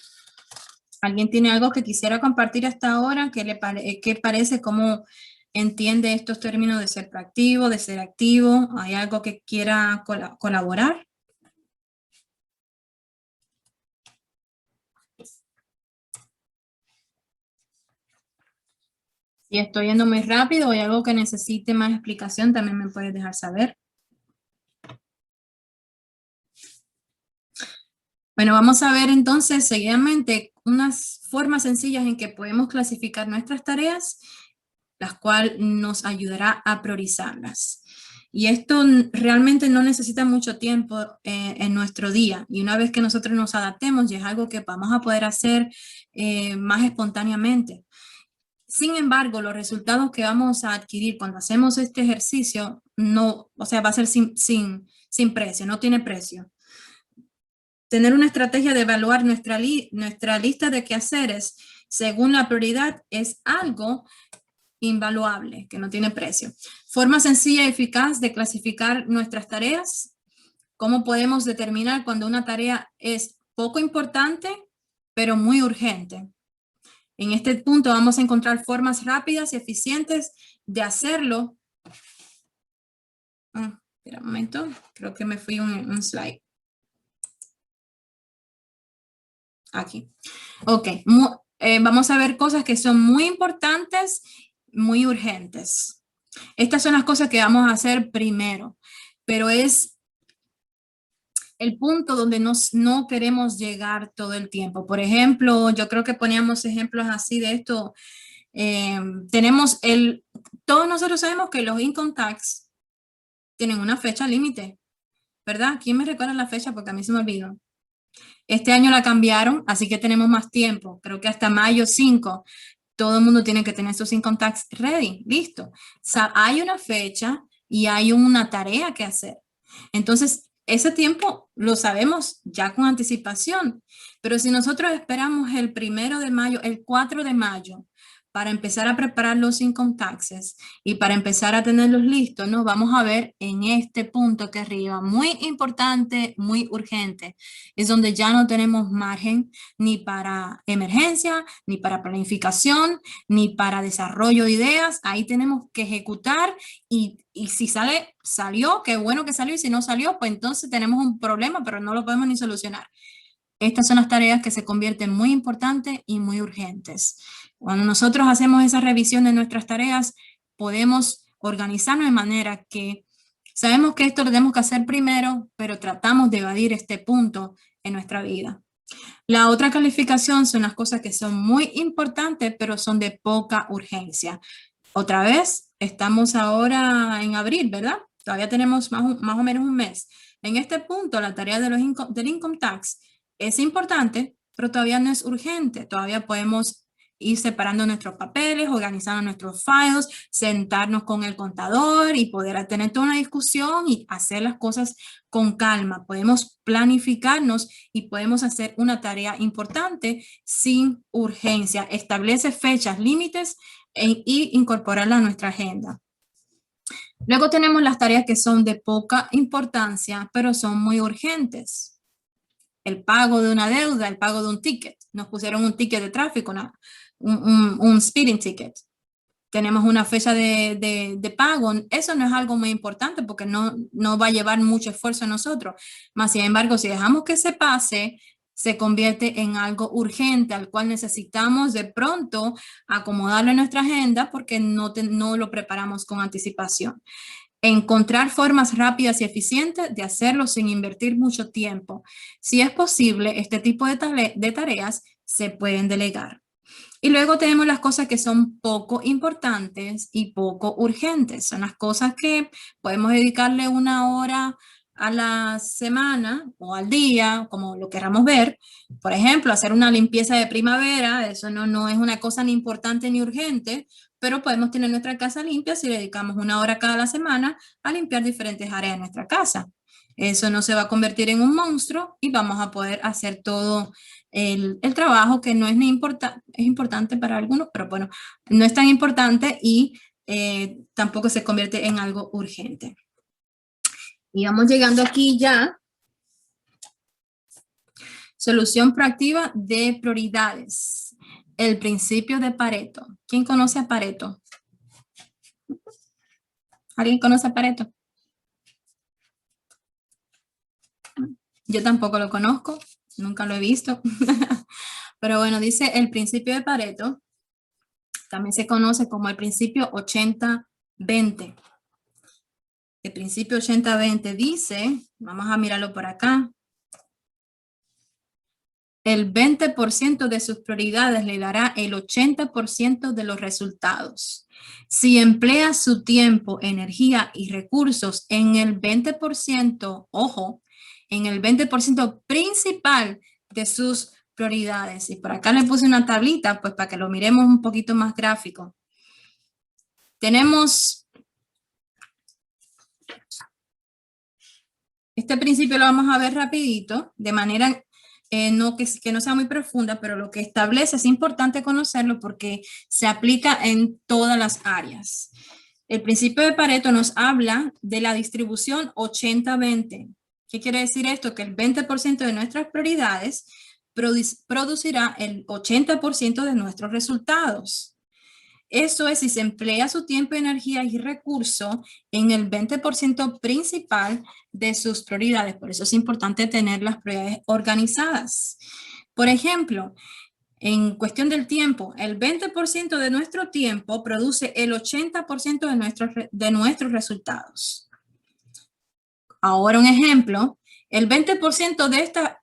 ¿Alguien tiene algo que quisiera compartir hasta ahora? ¿Qué parece? ¿Cómo entiende estos términos de ser proactivo, de ser activo? ¿Hay algo que quiera colaborar? Si estoy yendo muy rápido o hay algo que necesite más explicación, también me puedes dejar saber. Bueno, vamos a ver entonces seguidamente unas formas sencillas en que podemos clasificar nuestras tareas, las cuales nos ayudará a priorizarlas. Y esto realmente no necesita mucho tiempo en nuestro día. Y una vez que nosotros nos adaptemos, ya es algo que vamos a poder hacer más espontáneamente. Sin embargo, los resultados que vamos a adquirir cuando hacemos este ejercicio, va a ser sin precio, no tiene precio. Tener una estrategia de evaluar nuestra lista de quehaceres según la prioridad es algo invaluable, que no tiene precio. Forma sencilla y eficaz de clasificar nuestras tareas. ¿Cómo podemos determinar cuando una tarea es poco importante, pero muy urgente? En este punto vamos a encontrar formas rápidas y eficientes de hacerlo. Espera un momento, creo que me fui un slide. Aquí. Ok, vamos a ver cosas que son muy importantes, muy urgentes. Estas son las cosas que vamos a hacer primero, pero es el punto donde no queremos llegar todo el tiempo. Por ejemplo, yo creo que poníamos ejemplos así de esto. Todos nosotros sabemos que los income tax tienen una fecha límite, ¿verdad? ¿Quién me recuerda la fecha? Porque a mí se me olvidó. Este año la cambiaron, así que tenemos más tiempo. Creo que hasta mayo 5, todo el mundo tiene que tener sus income tax ready, listo. O sea, hay una fecha y hay una tarea que hacer. Entonces, ese tiempo lo sabemos ya con anticipación. Pero si nosotros esperamos el 1 de mayo, el 4 de mayo, para empezar a preparar los income taxes y para empezar a tenerlos listos, nos vamos a ver en este punto que arriba, muy importante, muy urgente. Es donde ya no tenemos margen ni para emergencia, ni para planificación, ni para desarrollo de ideas. Ahí tenemos que ejecutar y si salió, qué bueno que salió, y si no salió, pues entonces tenemos un problema, pero no lo podemos ni solucionar. Estas son las tareas que se convierten muy importantes y muy urgentes. Cuando nosotros hacemos esa revisión de nuestras tareas, podemos organizarnos de manera que sabemos que esto lo tenemos que hacer primero, pero tratamos de evadir este punto en nuestra vida. La otra calificación son las cosas que son muy importantes, pero son de poca urgencia. Otra vez, estamos ahora en abril, ¿verdad? Todavía tenemos más o menos un mes. En este punto, la tarea del income tax es importante, pero todavía no es urgente. Todavía podemos ir separando nuestros papeles, organizando nuestros files, sentarnos con el contador y poder tener toda una discusión y hacer las cosas con calma. Podemos planificarnos y podemos hacer una tarea importante sin urgencia. Establece fechas, límites y incorporarla a nuestra agenda. Luego tenemos las tareas que son de poca importancia, pero son muy urgentes. El pago de una deuda, el pago de un ticket. Nos pusieron un ticket de tráfico, un speeding ticket. tenemos una fecha de pago, eso no es algo muy importante porque no va a llevar mucho esfuerzo a nosotros. Más sin embargo, si dejamos que se pase, se convierte en algo urgente al cual necesitamos de pronto acomodarlo en nuestra agenda porque no lo preparamos con anticipación. Encontrar formas rápidas y eficientes de hacerlo sin invertir mucho tiempo. Si es posible, este tipo de tareas se pueden delegar. Y luego tenemos las cosas que son poco importantes y poco urgentes. Son las cosas que podemos dedicarle 1 hora a la semana o al día, como lo queramos ver. Por ejemplo, hacer una limpieza de primavera, eso no es una cosa ni importante ni urgente, pero podemos tener nuestra casa limpia si le dedicamos 1 hora cada semana a limpiar diferentes áreas de nuestra casa. Eso no se va a convertir en un monstruo y vamos a poder hacer todo el trabajo que no es ni importante, es importante para algunos, pero bueno, no es tan importante y tampoco se convierte en algo urgente. Y vamos llegando aquí ya. Solución proactiva de prioridades. El principio de Pareto. ¿Quién conoce a Pareto? ¿Alguien conoce a Pareto? Yo tampoco lo conozco, nunca lo he visto. Pero bueno, dice el principio de Pareto. También se conoce como el principio 80-20. El principio 80-20 dice, vamos a mirarlo por acá, el 20% de sus prioridades le dará el 80% de los resultados. Si emplea su tiempo, energía y recursos en el 20%, ojo, en el 20% principal de sus prioridades. Y por acá le puse una tablita, pues para que lo miremos un poquito más gráfico. Tenemos este principio, lo vamos a ver rapidito, de manera que no sea muy profunda, pero lo que establece es importante conocerlo porque se aplica en todas las áreas. El principio de Pareto nos habla de la distribución 80-20. ¿Qué quiere decir esto? Que el 20% de nuestras prioridades producirá el 80% de nuestros resultados. Eso es si se emplea su tiempo, energía y recurso en el 20% principal de sus prioridades. Por eso es importante tener las prioridades organizadas. Por ejemplo, en cuestión del tiempo, el 20% de nuestro tiempo produce el 80% de nuestros resultados. Ahora un ejemplo, el 20% de esta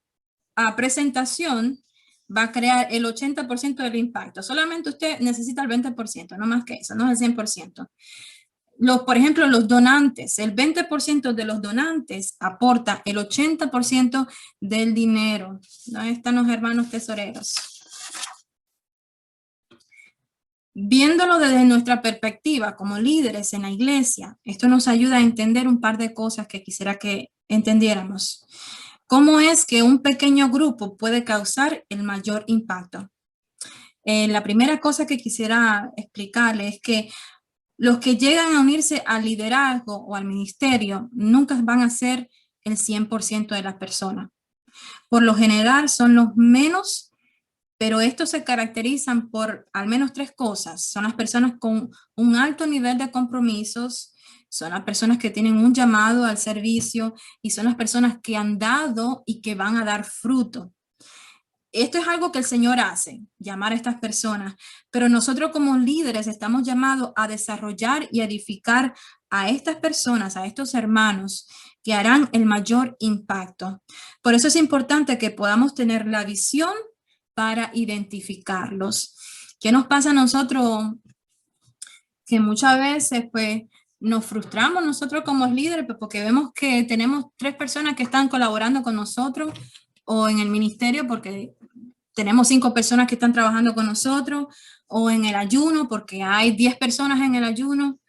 presentación va a crear el 80% del impacto. Solamente usted necesita el 20%, no más que eso, no el 100%. Por ejemplo, los donantes, el 20% de los donantes aporta el 80% del dinero. ¿Dónde están los hermanos tesoreros? Viéndolo desde nuestra perspectiva como líderes en la iglesia, esto nos ayuda a entender un par de cosas que quisiera que entendiéramos. ¿Cómo es que un pequeño grupo puede causar el mayor impacto? La primera cosa que quisiera explicarles es que los que llegan a unirse al liderazgo o al ministerio nunca van a ser el 100% de las personas. Por lo general son los menos, pero estos se caracterizan por al menos 3 cosas. Son las personas con un alto nivel de compromisos, son las personas que tienen un llamado al servicio y son las personas que han dado y que van a dar fruto. Esto es algo que el Señor hace, llamar a estas personas, pero nosotros como líderes estamos llamados a desarrollar y edificar a estas personas, a estos hermanos que harán el mayor impacto. Por eso es importante que podamos tener la visión para identificarlos. ¿Qué nos pasa a nosotros? Que muchas veces pues nos frustramos nosotros como líderes pues, porque vemos que tenemos 3 personas que están colaborando con nosotros o en el ministerio porque tenemos 5 personas que están trabajando con nosotros o en el ayuno porque hay 10 personas en el ayuno.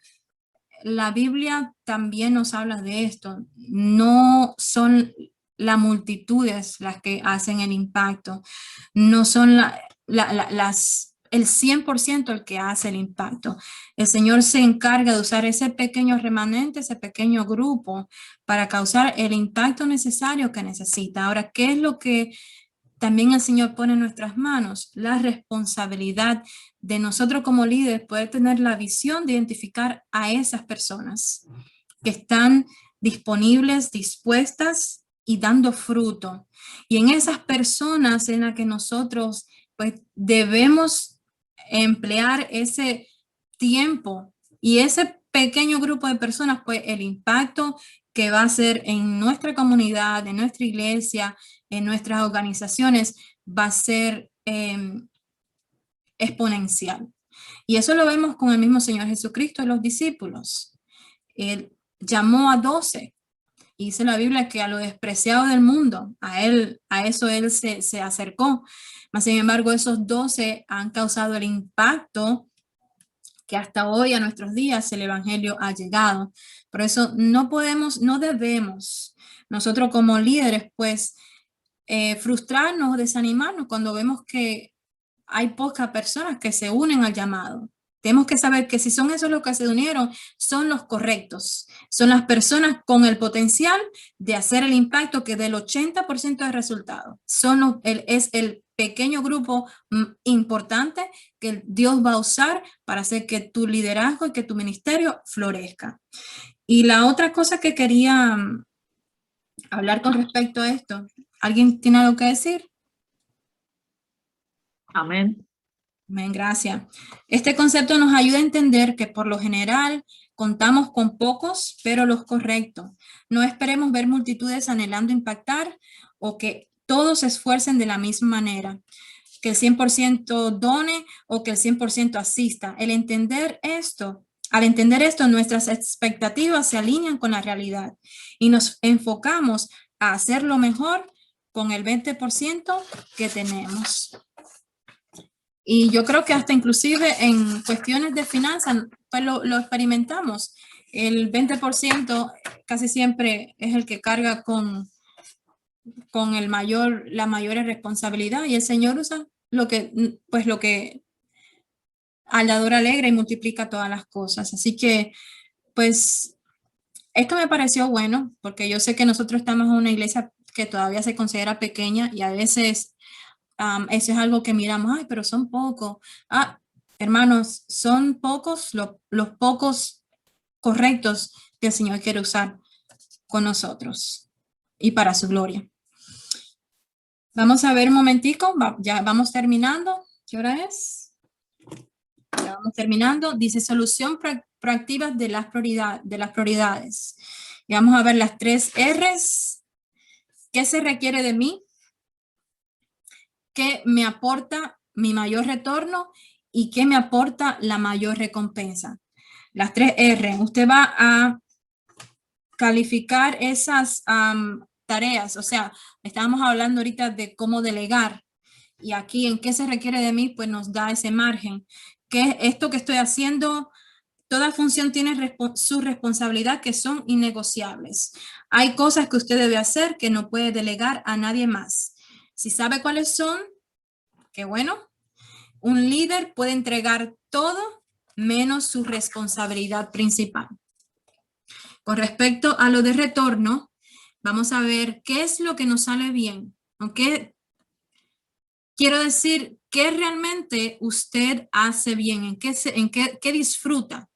La Biblia también nos habla de esto. No son las multitudes las que hacen el impacto. No son el 100% el que hace el impacto. El Señor se encarga de usar ese pequeño remanente, ese pequeño grupo para causar el impacto necesario que necesita. Ahora, ¿qué es lo que también el Señor pone en nuestras manos la responsabilidad de nosotros como líderes poder tener la visión de identificar a esas personas que están disponibles, dispuestas y dando fruto. Y en esas personas en las que nosotros pues debemos emplear ese tiempo y ese pequeño grupo de personas, pues el impacto que va a ser en nuestra comunidad, en nuestra iglesia, en nuestras organizaciones, va a ser exponencial. Y eso lo vemos con el mismo Señor Jesucristo y los discípulos. Él llamó a 12. Y dice la Biblia que a lo despreciado del mundo, a eso él se acercó. Mas, sin embargo, esos 12 han causado el impacto que hasta hoy, a nuestros días, el evangelio ha llegado. Por eso no debemos, nosotros como líderes, pues, frustrarnos o desanimarnos cuando vemos que hay pocas personas que se unen al llamado. Tenemos que saber que si son esos los que se unieron, son los correctos. Son las personas con el potencial de hacer el impacto que del 80% de resultados. Es el pequeño grupo importante que Dios va a usar para hacer que tu liderazgo y que tu ministerio florezca. Y la otra cosa que quería hablar con respecto a esto, ¿alguien tiene algo que decir? Amén. Amén, gracias. Este concepto nos ayuda a entender que por lo general contamos con pocos, pero los correctos. No esperemos ver multitudes anhelando impactar o que todos se esfuercen de la misma manera, que el 100% done o que el 100% asista. Al entender esto, nuestras expectativas se alinean con la realidad y nos enfocamos a hacer lo mejor con el 20% que tenemos. Y yo creo que hasta inclusive en cuestiones de finanzas, pues lo experimentamos. El 20% casi siempre es el que carga con la mayor responsabilidad, y el Señor usa lo que al dador alegra y multiplica todas las cosas. Así que, pues, esto me pareció bueno, porque yo sé que nosotros estamos en una iglesia que todavía se considera pequeña y a veces eso es algo que miramos, ay, pero son pocos. Hermanos, son pocos los pocos correctos que el Señor quiere usar con nosotros y para su gloria. Vamos a ver un momentico, ya vamos terminando. ¿Qué hora es? Ya vamos terminando. Dice solución proactiva de las prioridades. Y vamos a ver las 3 R's. ¿Qué se requiere de mí? ¿Qué me aporta mi mayor retorno? ¿Y qué me aporta la mayor recompensa? Las 3 R. Usted va a calificar esas tareas. O sea, estábamos hablando ahorita de cómo delegar. Y aquí, ¿en qué se requiere de mí? Pues nos da ese margen. ¿Qué esto que estoy haciendo? Toda función tiene su responsabilidad que son innegociables. Hay cosas que usted debe hacer que no puede delegar a nadie más. Si sabe cuáles son, qué bueno. Un líder puede entregar todo menos su responsabilidad principal. Con respecto a lo de retorno, vamos a ver qué es lo que nos sale bien. ¿Ok? Quiero decir, ¿qué realmente usted hace bien? ¿En qué disfruta?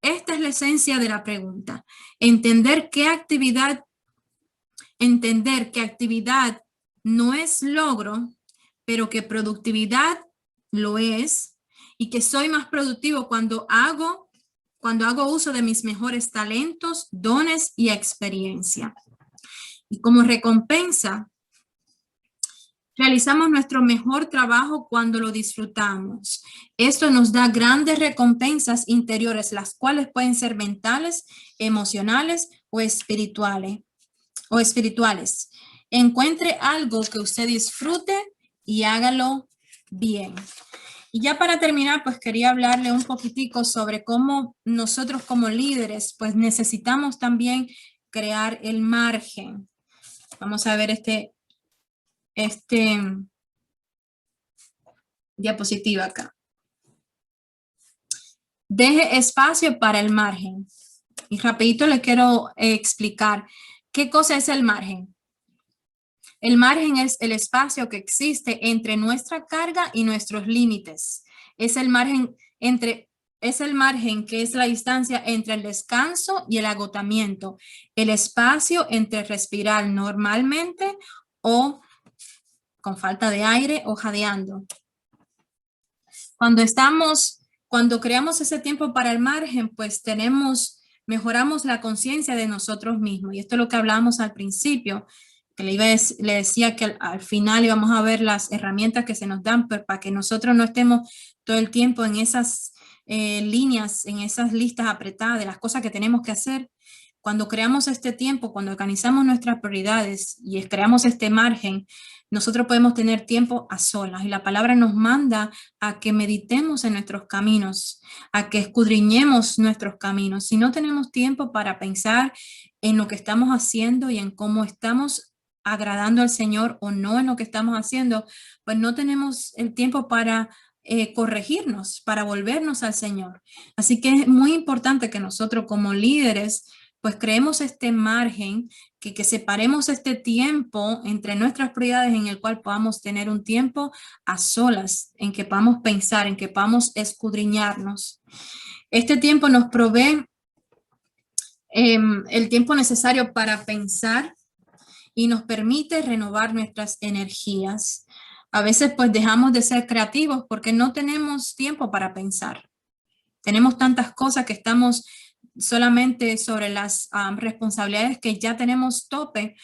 Esta es la esencia de la pregunta. Entender que actividad no es logro, pero que productividad lo es, y que soy más productivo cuando hago uso de mis mejores talentos, dones y experiencia. Y como recompensa, realizamos nuestro mejor trabajo cuando lo disfrutamos. Esto nos da grandes recompensas interiores, las cuales pueden ser mentales, emocionales o espirituales. Encuentre algo que usted disfrute y hágalo bien. Y ya para terminar, pues quería hablarle un poquitico sobre cómo nosotros como líderes, pues necesitamos también crear el margen. Vamos a ver este diapositiva acá. Deje espacio para el margen. Y rapidito le quiero explicar qué cosa es el margen. El margen es el espacio que existe entre nuestra carga y nuestros límites. Es el margen que es la distancia entre el descanso y el agotamiento. El espacio entre respirar normalmente o con falta de aire o jadeando. Cuando creamos ese tiempo para el margen, pues mejoramos la conciencia de nosotros mismos. Y esto es lo que hablábamos al principio, que le decía que al final íbamos a ver las herramientas que se nos dan para que nosotros no estemos todo el tiempo en esas líneas, en esas listas apretadas de las cosas que tenemos que hacer. Cuando creamos este tiempo, cuando organizamos nuestras prioridades y creamos este margen, nosotros podemos tener tiempo a solas, y la palabra nos manda a que meditemos en nuestros caminos, a que escudriñemos nuestros caminos. Si no tenemos tiempo para pensar en lo que estamos haciendo y en cómo estamos agradando al Señor o no en lo que estamos haciendo, pues no tenemos el tiempo para corregirnos, para volvernos al Señor. Así que es muy importante que nosotros como líderes pues creemos este margen, que separemos este tiempo entre nuestras prioridades en el cual podamos tener un tiempo a solas, en que podamos pensar, en que podamos escudriñarnos. Este tiempo nos provee el tiempo necesario para pensar y nos permite renovar nuestras energías. A veces pues dejamos de ser creativos porque no tenemos tiempo para pensar. Tenemos tantas cosas que estamos solamente sobre las responsabilidades que ya tenemos tope,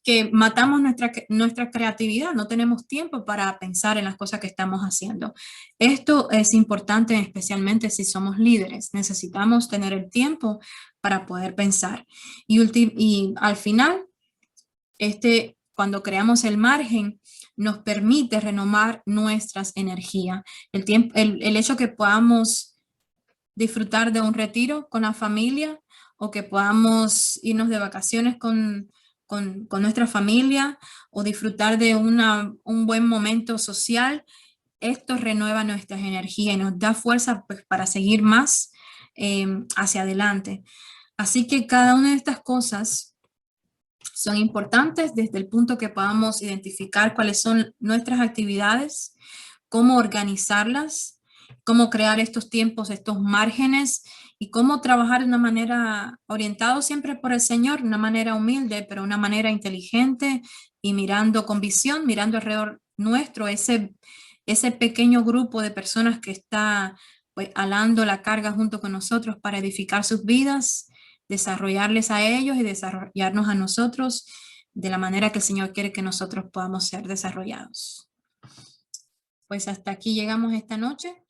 que matamos nuestra creatividad, no tenemos tiempo para pensar en las cosas que estamos haciendo. Esto es importante, especialmente si somos líderes. Necesitamos tener el tiempo para poder pensar. Y al final, cuando creamos el margen, nos permite renovar nuestras energías. El hecho que podamos disfrutar de un retiro con la familia o que podamos irnos de vacaciones con nuestra familia o disfrutar de un buen momento social, esto renueva nuestras energías y nos da fuerza pues, para seguir más hacia adelante. Así que cada una de estas cosas son importantes desde el punto que podamos identificar cuáles son nuestras actividades, cómo organizarlas, cómo crear estos tiempos, estos márgenes y cómo trabajar de una manera orientado siempre por el Señor, una manera humilde, pero una manera inteligente y mirando con visión, mirando alrededor nuestro, ese pequeño grupo de personas que está pues, alando la carga junto con nosotros para edificar sus vidas, desarrollarles a ellos y desarrollarnos a nosotros de la manera que el Señor quiere que nosotros podamos ser desarrollados. Pues hasta aquí llegamos esta noche.